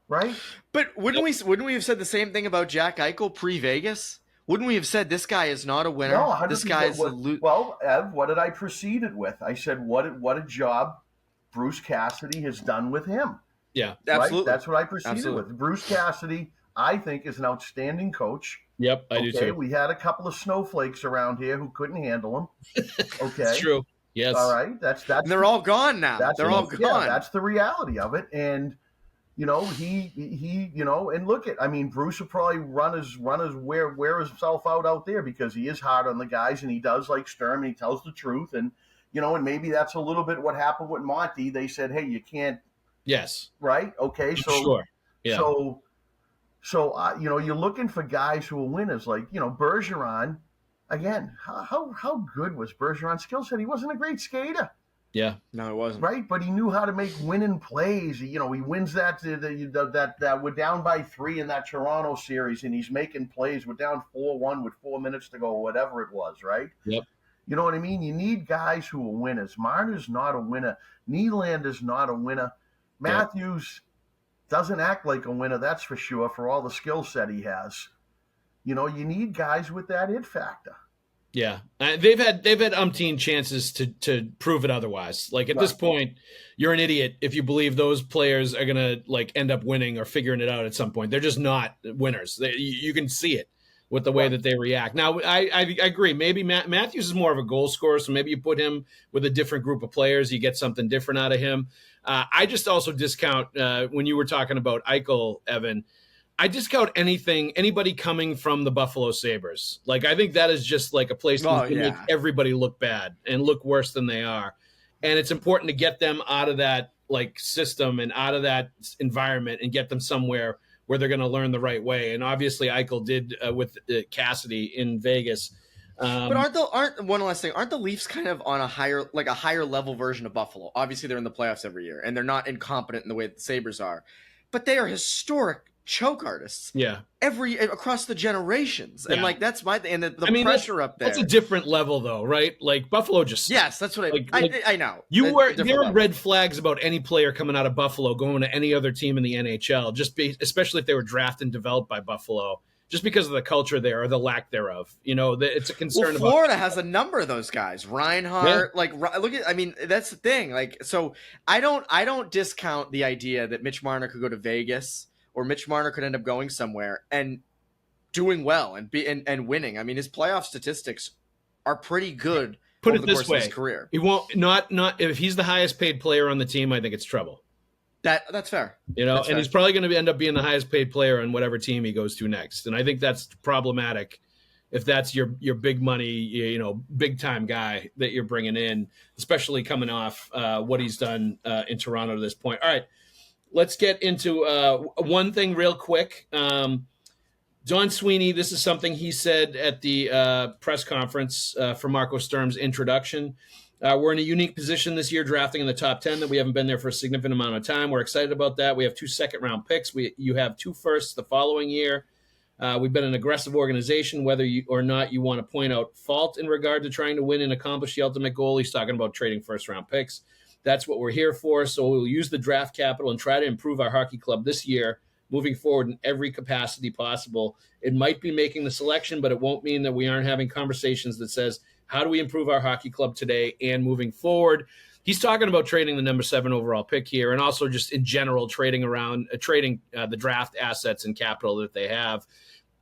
Right? But wouldn't we have said the same thing about Jack Eichel pre-Vegas? Wouldn't we have said this guy is not a winner? No, this guy is a loser. Well, Ev, what did I precede it with? I said what a job Bruce Cassidy has done with him. Yeah, right? absolutely. That's what I proceeded with. Bruce Cassidy, I think, is an outstanding coach. Yep, I do too. We had a couple of snowflakes around here who couldn't handle him. Okay, it's true. Yes. All right. That's. And they're all gone now. They're all gone. Yeah, that's the reality of it. And he, and look at. I mean, Bruce will probably wear himself out there because he is hard on the guys, and he does like Sturm, and he tells the truth, and and maybe that's a little bit what happened with Monty. They said, hey, you can't. Yes. Right. Okay. So. Sure. Yeah. So you're looking for guys who are winners, like Bergeron. Again, how good was Bergeron's skill set? He wasn't a great skater. Yeah, no, it wasn't. Right, but he knew how to make winning plays. He wins that we're down by 3 in that Toronto series, and he's making plays. We're down 4-1 with 4 minutes to go, whatever it was. Right. Yep. You know what I mean? You need guys who are winners. Marner's not a winner. Nylander's not a winner. Matthews doesn't act like a winner, that's for sure, for all the skill set he has. You need guys with that it factor. Yeah, they've had umpteen chances to prove it otherwise. Like at this point, you're an idiot if you believe those players are gonna end up winning or figuring it out at some point. They're just not winners. You can see it with the way that they react. Now, I agree. Maybe Matthews is more of a goal scorer, so maybe you put him with a different group of players. You get something different out of him. I just also discount when you were talking about Eichel, Evan. I discount anybody coming from the Buffalo Sabres. Like, I think that is just like a place to make everybody look bad and look worse than they are. And it's important to get them out of that system and out of that environment and get them somewhere where they're going to learn the right way. And obviously Eichel did with Cassidy in Vegas. But aren't one last thing? Aren't the Leafs kind of on a higher level version of Buffalo? Obviously, they're in the playoffs every year, and they're not incompetent in the way that the Sabres are, but they are historic choke artists. Yeah, across the generations, and that's my thing. And the pressure up there. That's a different level, though, right? Like Buffalo just. Yes, that's what I know. There are red flags about any player coming out of Buffalo going to any other team in the NHL, especially if they were drafted and developed by Buffalo. Just because of the culture there or the lack thereof, it's a concern. Well, Florida has a number of those guys. Reinhart, that's the thing. So I don't discount the idea that Mitch Marner could go to Vegas or Mitch Marner could end up going somewhere and doing well and winning. I mean, his playoff statistics are pretty good. Put over it the this course way: of his career. He won't not if he's the highest paid player on the team. I think it's trouble. That's fair. That's fair. He's probably going to end up being the highest paid player on whatever team he goes to next. And I think that's problematic if that's your big money, big time guy that you're bringing in, especially coming off what he's done in Toronto to this point. All right, let's get into one thing real quick. Don Sweeney, this is something he said at the press conference for Marco Sturm's introduction. We're in a unique position this year, drafting in the top 10 that we haven't been there for a significant amount of time. We're excited about that. We have 2 second-round picks. You have 2 firsts the following year. We've been an aggressive organization, whether or not you want to point out fault in regard to trying to win and accomplish the ultimate goal. He's talking about trading first-round picks. That's what we're here for. So we'll use the draft capital and try to improve our hockey club this year, moving forward in every capacity possible. It might be making the selection, but it won't mean that we aren't having conversations that says, how do we improve our hockey club today and moving forward? He's talking about trading the number 7 overall pick here and also just in general trading the draft assets and capital that they have.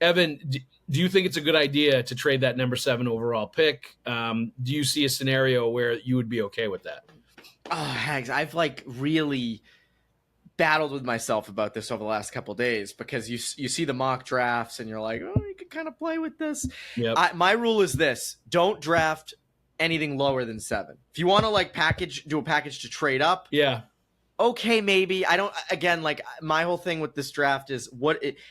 Evan, do you think it's a good idea to trade that number 7 overall pick? Do you see a scenario where you would be okay with that? Oh, Haggs, I've really battled with myself about this over the last couple of days because you see the mock drafts and you're like, oh, you could kind of play with this. Yep. My rule is this: don't draft anything lower than 7. If you want to do a package to trade up, okay, maybe. I don't. Again, my whole thing with this draft is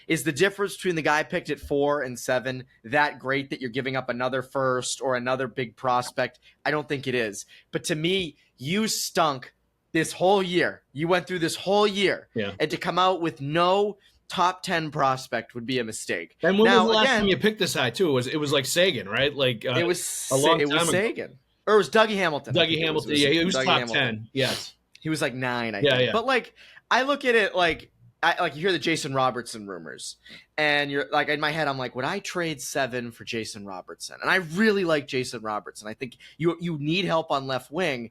is the difference between the guy picked at 4 and 7 that great that you're giving up another first or another big prospect? I don't think it is. But to me, you stunk this whole year. You went through this whole year. Yeah. And to come out with no top 10 prospect would be a mistake. And when was the last time you picked this high too? It was like Sagan, right? It was a long time ago. Sagan. Or it was Dougie Hamilton. He was top Hamilton. 10. Yes. He was 9, I think. Yeah. But I look at it you hear the Jason Robertson rumors, and you're in my head, I'm like, would I trade 7 for Jason Robertson? And I really like Jason Robertson. I think you need help on left wing,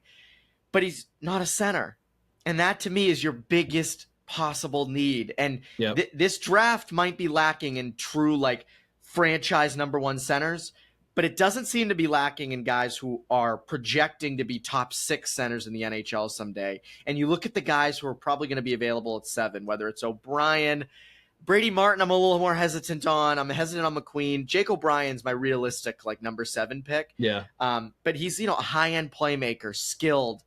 but he's not a center. And that to me is your biggest possible need. And Yep. This draft might be lacking in true like franchise number one centers, but it doesn't seem to be lacking in guys who are projecting to be top 6 centers in the NHL someday. And you look at the guys who are probably going to be available at 7, whether it's O'Brien, Brady Martin, I'm a little more hesitant on. I'm hesitant on McQueen. Jake O'Brien's my realistic like number 7 pick. Yeah. But he's, a high-end playmaker, skilled.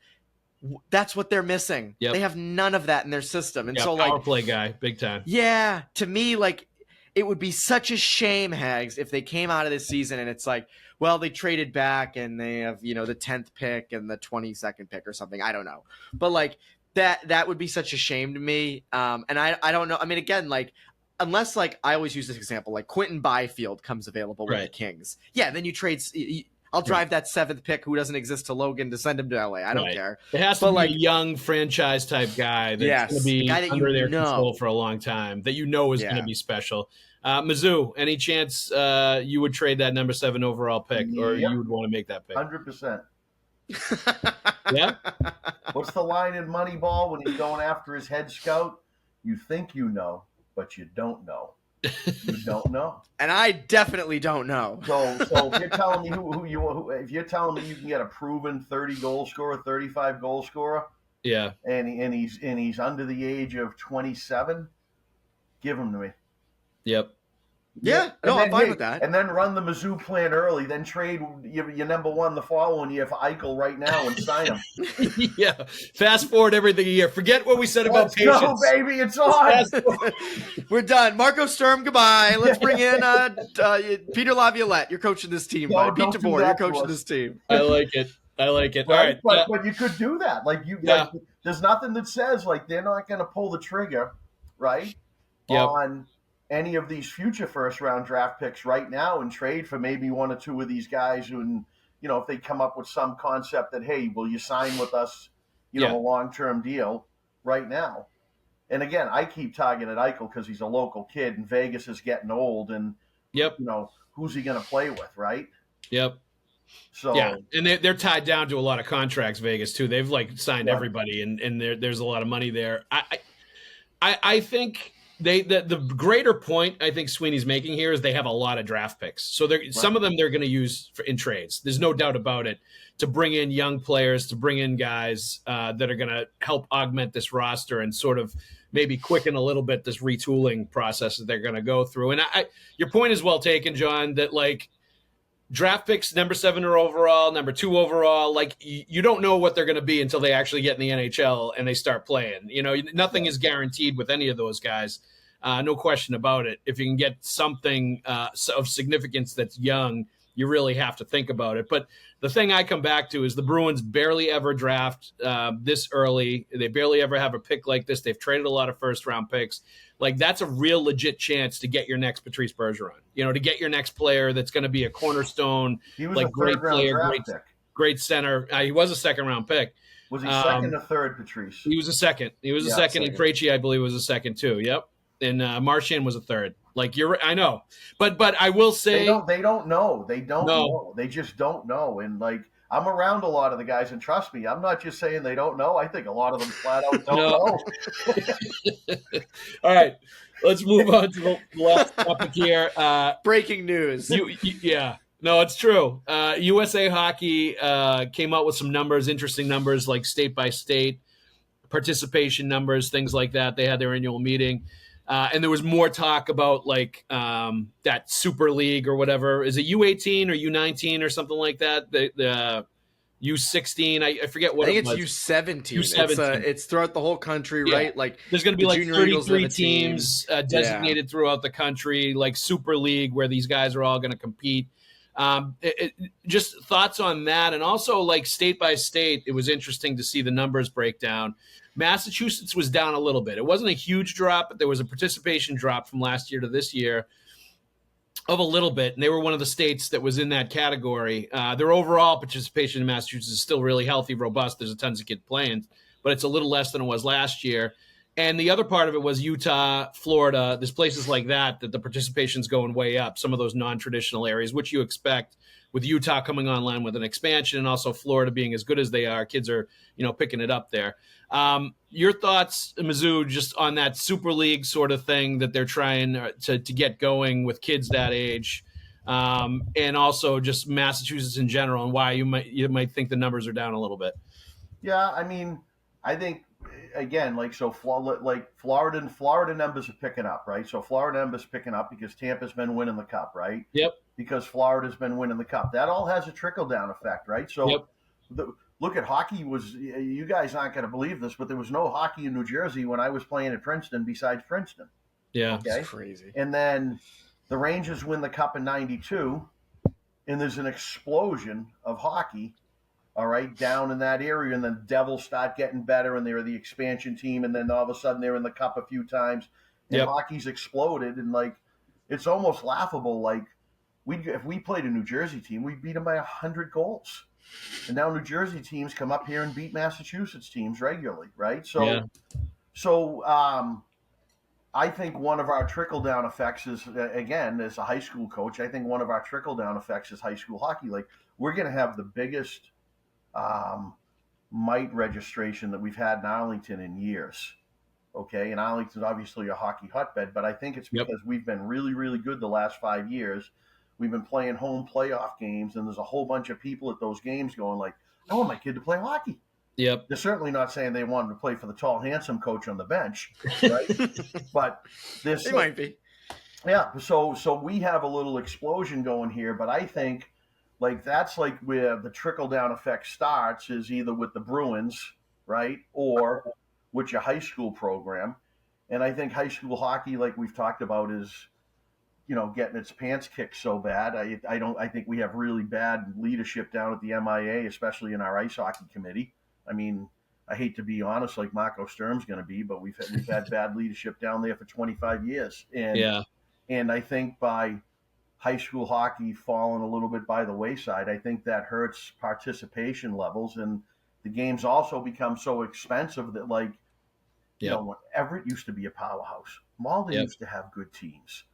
That's what they're missing. Yep. They have none of that in their system. And so power play guy, big time. Yeah, to me, like, it would be such a shame, Haggs, if they came out of this season and it's like, well, they traded back and they have, the 10th pick and the 22nd pick or something. I don't know. But like that would be such a shame to me. And I don't know. I mean, again, like, unless like I always use this example, like Quentin Byfield comes available with the Kings. Yeah, then you trade. I'll drive that 7th pick who doesn't exist to Logan to send him to LA. I don't care. It has to be a young franchise type guy that's going to be under their control for a long time that is going to be special. Mizzou, any chance you would trade that number 7 overall pick, or you would want to make that pick? 100%. Yeah. What's the line in Moneyball when he's going after his head scout? You think you know, but you don't know. You don't know. And I definitely don't know. So if you're telling me if you're telling me you can get a proven 30 goal scorer, 35 goal scorer, and he's under the age of 27, give him to me. Yep. Yeah, I'm fine with that. And then run the Mizzou plan early, then trade your number 1 the following year for Eichel right now and sign him. Yeah. Fast forward everything a year. Forget what we said about patience. Let's go, baby. It's on. We're done. Marco Sturm, goodbye. Let's bring in Peter Laviolette. You're coaching this team. Pete DeBoer, you're coaching this team. I like it. Right? All right. But you could do that. Like there's nothing that says like they're not going to pull the trigger, right? Yep. On any of these future first-round draft picks right now and trade for maybe 1 or 2 of these guys who, if they come up with some concept that, hey, will you sign with us, a long-term deal right now? And again, I keep targeting Eichel because he's a local kid and Vegas is getting old and, who's he going to play with, right? Yep. So and they're tied down to a lot of contracts, Vegas, too. They've, signed everybody, and there's a lot of money there. I think – the greater point I think Sweeney's making here is they have a lot of draft picks. So some of them they're going to use in trades. There's no doubt about it, to bring in young players, to bring in guys that are going to help augment this roster and sort of maybe quicken a little bit this retooling process that they're going to go through. And your point is well taken, John, that draft picks, number 7 or overall, number 2 overall, you don't know what they're going to be until they actually get in the NHL and they start playing. Nothing is guaranteed with any of those guys. No question about it. If you can get something of significance that's young, you really have to think about it. But the thing I come back to is the Bruins barely ever draft this early. They barely ever have a pick like this. They've traded a lot of first-round picks. That's a real legit chance to get your next Patrice Bergeron, to get your next player that's going to be a cornerstone, he was a great player, great center. He was a second-round pick. Was he second or third, Patrice? He was a second. Second. And Krejci, I believe, was a second too. Yep. And Marchand was a third. I know, but I will say they don't know. They don't know. They just don't know. And I'm around a lot of the guys, and trust me, I'm not just saying they don't know. I think a lot of them flat out don't know. All right, let's move on to the last topic here. Breaking news. No, it's true. USA Hockey came out with some numbers, interesting numbers, like state by state participation numbers, things like that. They had their annual meeting. And there was more talk about that Super League or whatever. Is it U18 or U19 or something like that? The U16, I forget what it was. I think it's U17. U17. It's throughout the whole country, right? There's going to be 33 teams designated throughout the country, like Super League, where these guys are all going to compete. Just thoughts on that. And also state by state, it was interesting to see the numbers break down. Massachusetts was down a little bit. It wasn't a huge drop, but there was a participation drop from last year to this year of a little bit, and they were one of the states that was in that category. Their overall participation in Massachusetts is still really healthy, robust. There's a tons of kids playing, but it's a little less than it was last year. And the other part of it was Utah, Florida. There's places like that the participation's going way up, some of those non-traditional areas, which you expect with Utah coming online with an expansion and also Florida being as good as they are, kids are, picking it up there. Your thoughts, Mizzou, just on that Super League sort of thing that they're trying to get going with kids that age, and also just Massachusetts in general, and why you might think the numbers are down a little bit. Yeah, I mean, I think again, Florida numbers are picking up, right? So Florida numbers picking up because Tampa's been winning the cup, right? Yep. Because Florida's been winning the cup. That all has a trickle down effect, right? So look at hockey. You guys aren't going to believe this, but there was no hockey in New Jersey when I was playing at Princeton besides Princeton. Yeah, okay? That's crazy. And then the Rangers win the cup in '92, and there's an explosion of hockey, all right, down in that area. And then Devils start getting better, and they're the expansion team. And then all of a sudden they're in the cup a few times, and hockey's exploded. And it's almost laughable. If we played a New Jersey team, we'd beat them by 100 goals. And now New Jersey teams come up here and beat Massachusetts teams regularly, right? So I think one of our trickle-down effects is, again, as a high school coach, I think one of our trickle-down effects is high school hockey. We're going to have the biggest mite registration that we've had in Arlington in years, okay? And Arlington's obviously a hockey hotbed, but I think it's because we've been really, really good the last 5 years. We've been playing home playoff games, and there's a whole bunch of people at those games going I want my kid to play hockey. Yep. They're certainly not saying they want him to play for the tall, handsome coach on the bench, right? But this They might be. Yeah. So we have a little explosion going here, but I think that's where the trickle down effect starts is either with the Bruins, right, or with your high school program. And I think high school hockey, like we've talked about, is getting its pants kicked so bad. I think we have really bad leadership down at the MIA, especially in our ice hockey committee. I mean, I hate to be honest, like Marco Sturm's going to be, but we've had bad leadership down there for 25 years. And I think by high school hockey falling a little bit by the wayside, I think that hurts participation levels. And the games also become so expensive that Everett used to be a powerhouse. Malden used to have good teams.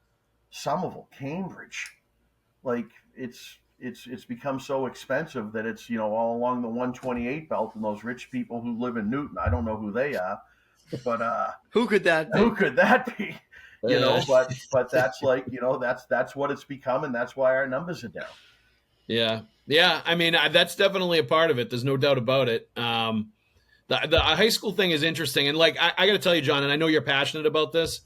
Somerville, Cambridge, it's become so expensive that it's all along the 128 belt, and those rich people who live in Newton, I don't know who they are, but who could that be? Who could that be? But that's that's what it's become, and that's why our numbers are down. Yeah. I mean, that's definitely a part of it. There's no doubt about it. The high school thing is interesting, and I got to tell you, John, and I know you're passionate about this.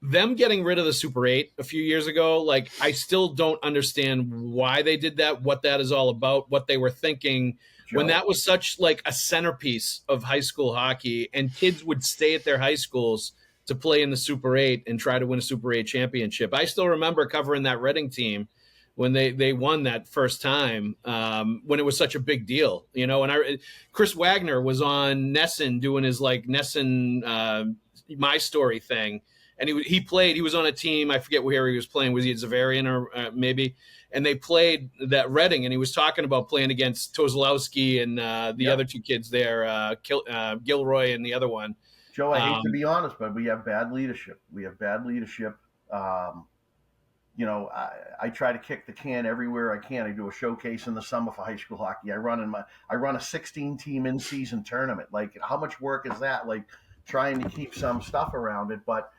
Them getting rid of the Super 8 a few years ago, I still don't understand why they did that, what that is all about, what they were thinking when that was such a centerpiece of high school hockey, and kids would stay at their high schools to play in the Super 8 and try to win a Super 8 championship. I still remember covering that Reading team when they won that first time, when it was such a big deal, and Chris Wagner was on Nesson doing his Nesson My Story thing. And he was on a team, I forget where he was playing, was he at Zavarian or maybe? And they played that Reading, and he was talking about playing against Tozlowski and the other two kids there, Gilroy and the other one. Joe, I hate to be honest, but we have bad leadership. I try to kick the can everywhere I can. I do a showcase in the summer for high school hockey. I run a 16-team in-season tournament. How much work is that? Trying to keep some stuff around it, but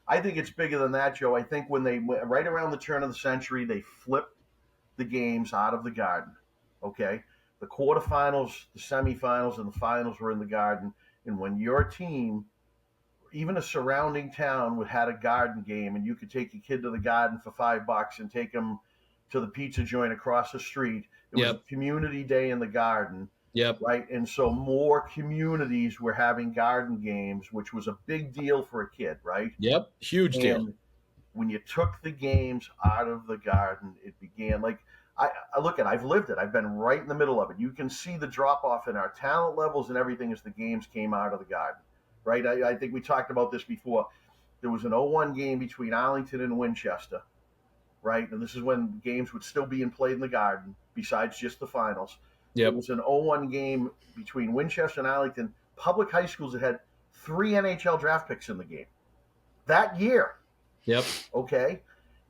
I think it's bigger than that, Joe. I think when they went right around the turn of the century, they flipped the games out of the Garden. Okay, the quarterfinals, the semifinals, and the finals were in the Garden. And when your team, even a surrounding town, had a Garden game, and you could take your kid to the Garden for $5 and take them to the pizza joint across the street, it was a community day in the Garden. Yep. Right. And so more communities were having Garden games, which was a big deal for a kid. Right. Yep. Huge deal. When you took the games out of the Garden, it began I've lived it. I've been right in the middle of it. You can see the drop off in our talent levels and everything as the games came out of the Garden. Right. I think we talked about this before. There was an 0-1 game between Arlington and Winchester. Right. And this is when games would still be played in the Garden besides just the finals. Yep. It was an 0-1 game between Winchester and Arlington. Public high schools that had 3 NHL draft picks in the game that year. Yep. Okay.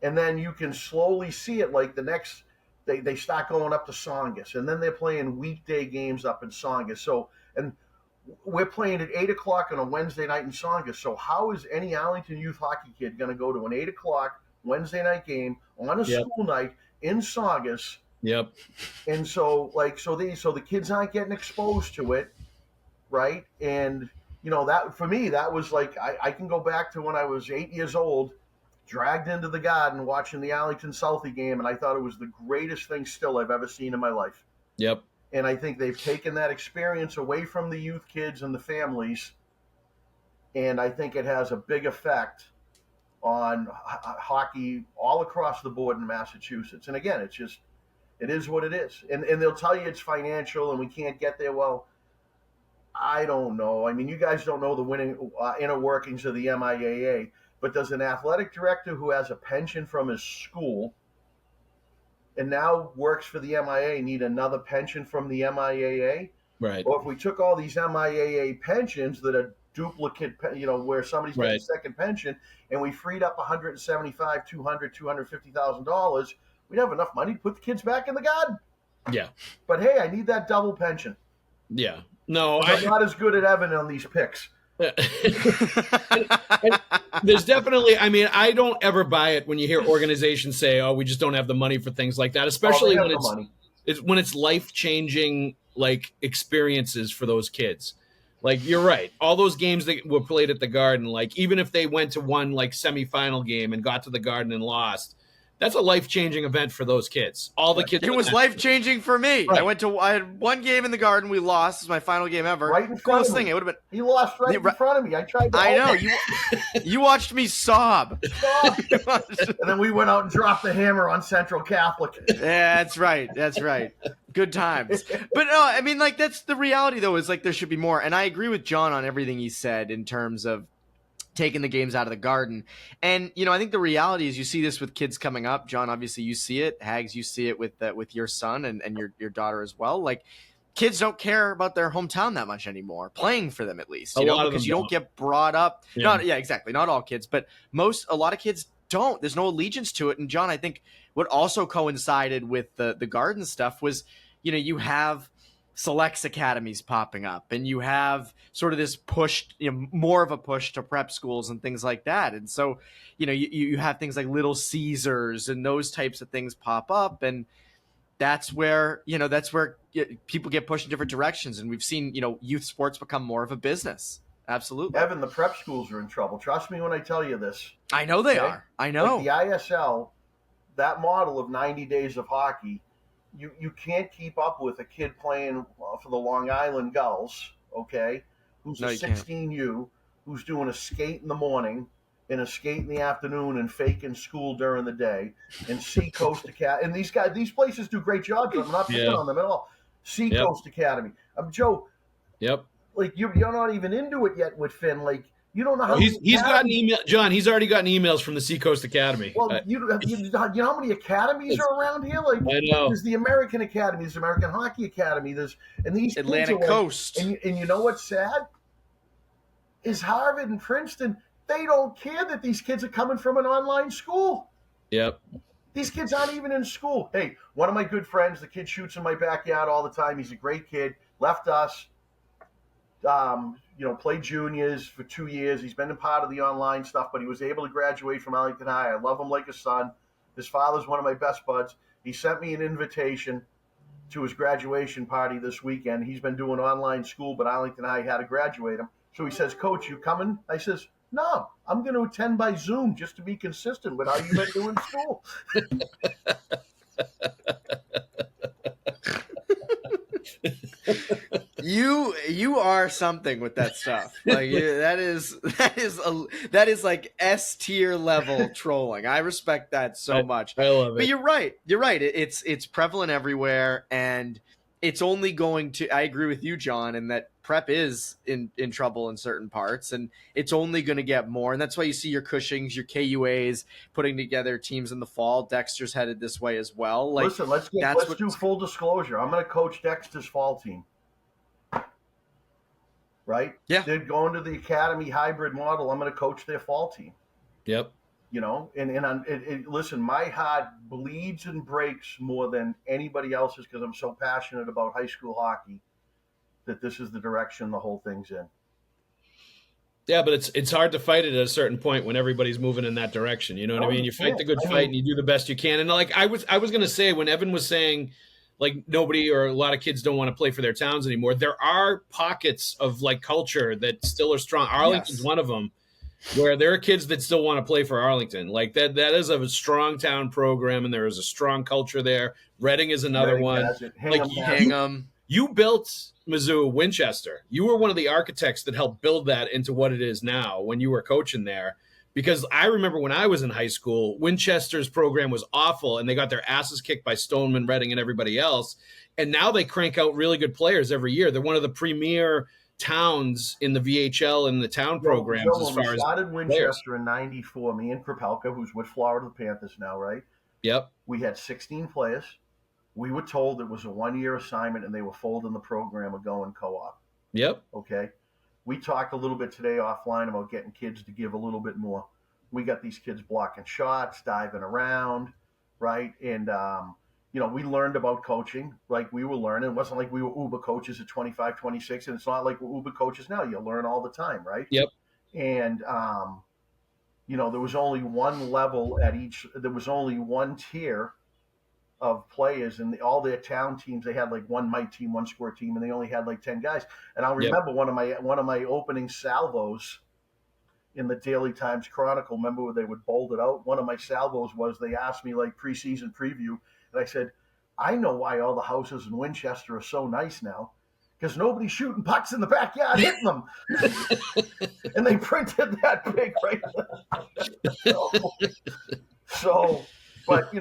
And then you can slowly see it the next they start going up to Songus, and then they're playing weekday games up in Songus. So, and we're playing at 8 o'clock on a Wednesday night in Songus. So how is any Arlington youth hockey kid going to go to an 8 o'clock Wednesday night game on a school night in Saugus? Yep. And so the kids aren't getting exposed to it, right? And that for me, that was like I can go back to when I was 8 years old, dragged into the Garden watching the Arlington Southie game, and I thought it was the greatest thing still I've ever seen in my life. Yep. And I think they've taken that experience away from the youth kids and the families, and I think it has a big effect on hockey all across the board in Massachusetts. And again, it is what it is. And they'll tell you it's financial and we can't get there. Well, I don't know. I mean, you guys don't know the inner workings of the MIAA, but does an athletic director who has a pension from his school and now works for the MIAA need another pension from the MIAA? Right. Or if we took all these MIAA pensions that are duplicate, where somebody's getting a second pension, and we freed up $175,000, $200,000, $250,000, we'd have enough money to put the kids back in the Garden. Yeah. But hey, I need that double pension. Yeah. No, I'm not as good at Evan on these picks. There's definitely, I mean, I don't ever buy it when you hear organizations say, "Oh, we just don't have the money for things like that," especially when it's life-changing like experiences for those kids. Like, you're right. All those games that were played at the Garden, like even if they went to one like semifinal game and got to the Garden and lost, that's a life-changing event for those kids. All the kids. It was life-changing for me. Right. I had one game in the Garden. We lost. It was my final game ever. Right in front of me. It would have been. He lost right in front of me. I tried to. I know. You watched me sob. And then we went out and dropped the hammer on Central Catholic. Yeah, that's right. That's right. Good times. But no, I mean, like, that's the reality, though, is like there should be more. And I agree with John on everything he said in terms of taking the games out of the Garden. And, I think the reality is you see this with kids coming up. John, obviously you see it. Haggs, you see it with your son and your daughter as well. Like, kids don't care about their hometown that much anymore, playing for them at least, because you don't get brought up. Yeah. Exactly. Not all kids, but a lot of kids don't. There's no allegiance to it. And John, I think what also coincided with the Garden stuff was, you have selects academies popping up, and you have sort of this push, more of a push to prep schools and things like that. And so, you have things like Little Caesars and those types of things pop up. And that's where people get pushed in different directions. And we've seen, youth sports become more of a business. Absolutely. Evan, the prep schools are in trouble. Trust me when I tell you this. I know they are. I know. Like the ISL, that model of 90 days of hockey, you can't keep up with a kid playing for the Long Island Gulls, okay, who's a 16U, who's doing a skate in the morning and a skate in the afternoon and faking school during the day, and Seacoast Academy. And these places do great jobs. I'm not picking on them at all. Seacoast Academy. Joe. Yep. Like, you're not even into it yet with Finn. Like, you don't know how he's gotten email. John, he's already gotten emails from the Seacoast Academy. Well, you know how many academies are around here? Like, I know. There's the American Academy, there's the American Hockey Academy, and these Atlantic Coast. And you know what's sad? Is Harvard and Princeton, they don't care that these kids are coming from an online school. Yep. These kids aren't even in school. Hey, one of my good friends, the kid shoots in my backyard all the time. He's a great kid. Left us. Played juniors for 2 years. He's been a part of the online stuff, but he was able to graduate from Arlington High. I love him like a son. His father's one of my best buds. He sent me an invitation to his graduation party this weekend. He's been doing online school, but Arlington High had to graduate him. So he says, "Coach, you coming?" I says, "No, I'm going to attend by Zoom just to be consistent with how you've been doing school." You are something with that stuff. Like, that is like S tier level trolling. I respect that so much. I love it. But you're right. It's prevalent everywhere, and it's only going to. I agree with you, John, in that prep is in trouble in certain parts, and it's only going to get more. And that's why you see your Cushings, your KUAs putting together teams in the fall. Dexter's headed this way as well. Like, listen, let's do full disclosure. I'm going to coach Dexter's fall team. Right? Yeah. They're going to the academy hybrid model. I'm going to coach their fall team. Yep. Listen, my heart bleeds and breaks more than anybody else's because I'm so passionate about high school hockey that this is the direction the whole thing's in. Yeah, but it's hard to fight it at a certain point when everybody's moving in that direction. You know what I mean? You fight the good fight and you do the best you can. And like I was going to say, when Evan was saying like nobody or a lot of kids don't want to play for their towns anymore, there are pockets of like culture that still are strong. Arlington's one of them, where there are kids that still want to play for Arlington. Like that is a strong town program, and there is a strong culture there. Reading is another one. Hingham. You built Mizzou Winchester. You were one of the architects that helped build that into what it is now when you were coaching there. Because I remember when I was in high school, Winchester's program was awful, and they got their asses kicked by Stoneman, Reading, and everybody else. And now they crank out really good players every year. They're one of the premier towns in the VHL and the town programs as far as started Winchester players. in '94. Me and Krapelka, who's with Florida Panthers now, right? Yep. We had 16 players. We were told it was a 1-year assignment, and they were folding the program or going co-op. Yep. Okay. We talked a little bit today offline about getting kids to give a little bit more. We got these kids blocking shots, diving around, right? And we learned about coaching like we were learning. It wasn't like we were Uber coaches at 25, 26, and it's not like we're Uber coaches now. You learn all the time, right? Yep. And, there was only one level at each. There was only one tier of players, and all their town teams, they had like one mite team, one square team, and they only had like 10 guys. And I'll remember one of my opening salvos in the Daily Times Chronicle. Remember where they would bold it out? One of my salvos was they asked me like preseason preview, and I said, I know why all the houses in Winchester are so nice now, because nobody's shooting pucks in the backyard hitting them. And they printed that big right so but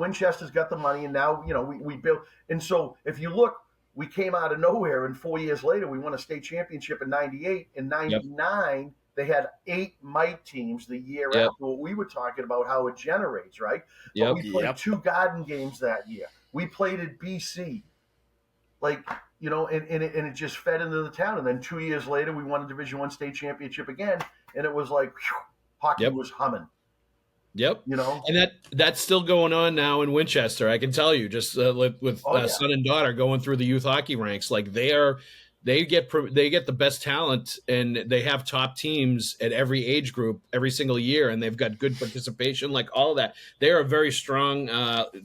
Winchester's got the money, and now we built. And so if you look, we came out of nowhere, and 4 years later we won a state championship in '98. In '99, they had 8 mite teams the year after. What we were talking about, how it generates, right? But we played 2 Garden games that year. We played at BC, and it just fed into the town. And then 2 years later, we won a Division I state championship again, and it was like hockey was humming. Yep. And that's still going on now in Winchester. I can tell you, just with son and daughter going through the youth hockey ranks, like they get the best talent, and they have top teams at every age group every single year, and they've got good participation, like all of that. They're a very strong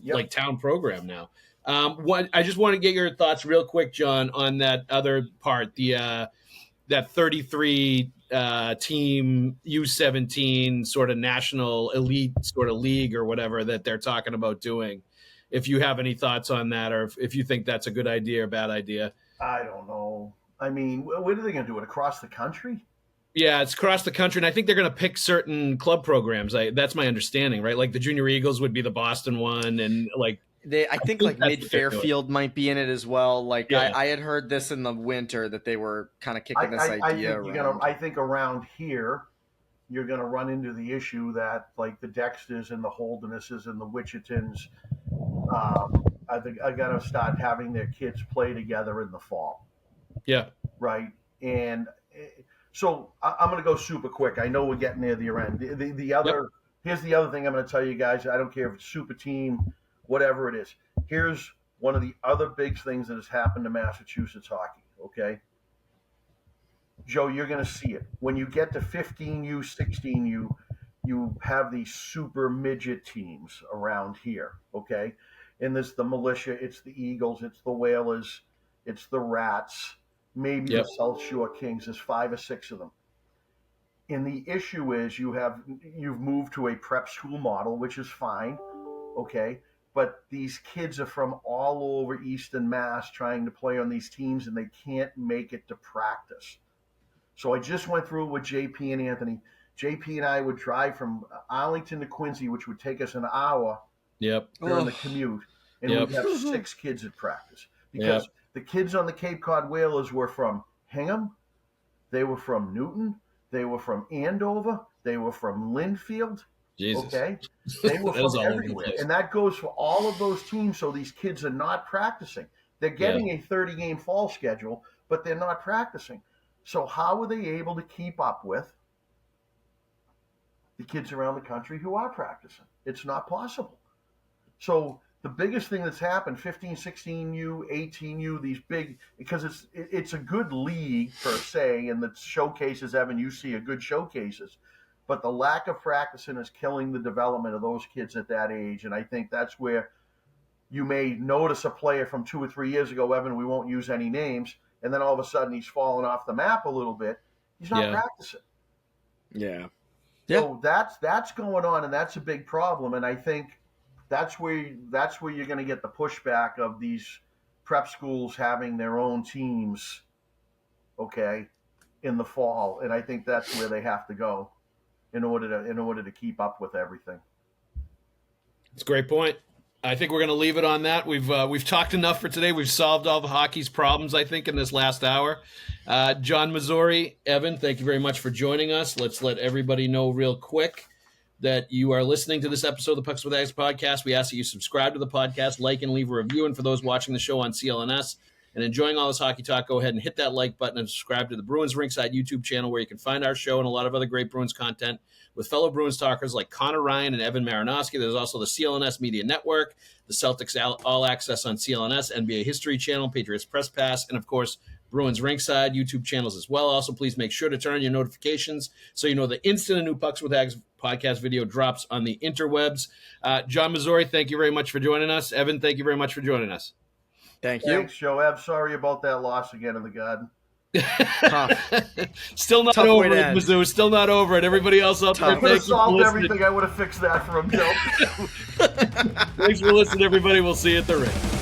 like town program now. I just want to get your thoughts real quick, John, on that other part, that 33 team U17 sort of national elite sort of league or whatever that they're talking about doing. If you have any thoughts on that, or if you think that's a good idea or bad idea. I don't know. I mean, what are they going to do? It across the country? Yeah, it's across the country, and I think they're going to pick certain club programs. That's my understanding, right? Like the Junior Eagles would be the Boston one, and like I think like Mid Fairfield might be in it as well. Like I had heard this in the winter that they were kind of kicking this idea around. I think around here, you're going to run into the issue that like the Dexters and the Holdenesses and the Wichitans, I think are going to start having their kids play together in the fall. Yeah. Right. And so I'm going to go super quick. I know we're getting near the end. Here's the other thing I'm going to tell you guys. I don't care if it's super team, whatever it is. Here's one of the other big things that has happened to Massachusetts hockey, okay? Joe, you're going to see it. When you get to 15U, 16U, you have these super midget teams around here, okay? And there's the militia, it's the Eagles, it's the Whalers, it's the Rats, maybe the South Shore Kings. There's 5 or 6 of them. And the issue is you've moved to a prep school model, which is fine, okay? But these kids are from all over Eastern Mass trying to play on these teams, and they can't make it to practice. So I just went through it with JP and Anthony. JP and I would drive from Arlington to Quincy, which would take us an hour during the commute, and we'd have 6 kids at practice. Because the kids on the Cape Cod Whalers were from Hingham, they were from Newton, they were from Andover, they were from Linfield. Jesus. Okay, they were from everywhere, and that goes for all of those teams. So these kids are not practicing. They're getting a 30-game fall schedule, but they're not practicing. So how are they able to keep up with the kids around the country who are practicing. It's not possible. So the biggest thing that's happened, 15, 16U, 18U, these big, because it's a good league per se, and the showcases, Evan, you see a good showcases, but the lack of practicing is killing the development of those kids at that age. And I think that's where you may notice a player from 2 or 3 years ago, Evan, we won't use any names, and then all of a sudden he's fallen off the map a little bit. He's not practicing. Yeah. So that's going on, and that's a big problem. And I think that's where you're going to get the pushback of these prep schools having their own teams, okay, in the fall. And I think that's where they have to go in order to keep up with everything. It's a great point. I think we're going to leave it on that. We've talked enough for today. We've solved all the hockey's problems, I think, in this last hour. John Messuri, Evan, thank you very much for joining us. Let's let everybody know real quick that you are listening to this episode of the Pucks with Haggs podcast. We ask that you subscribe to the podcast, like and leave a review. And for those watching the show on CLNS and enjoying all this hockey talk, go ahead and hit that like button and subscribe to the Bruins Ringside YouTube channel, where you can find our show and a lot of other great Bruins content with fellow Bruins talkers like Conor Ryan and Evan Marinofsky. There's also the CLNS Media Network, the Celtics All Access on CLNS, NBA History Channel, Patriots Press Pass, and of course, Bruins Ringside YouTube channels as well. Also, please make sure to turn on your notifications so you know the instant a new Pucks with Haggs podcast video drops on the interwebs. John Messuri, thank you very much for joining us. Evan, thank you very much for joining us. Thank you. Thanks, Joe. I'm sorry about that loss again in the Garden. Still not Tough over way it, to end. Mizzou. Still not over it. Everybody else up there, I could have thank you for solved listening. everything. I would have fixed that for him, Joe. Thanks for listening, everybody. We'll see you at the ring.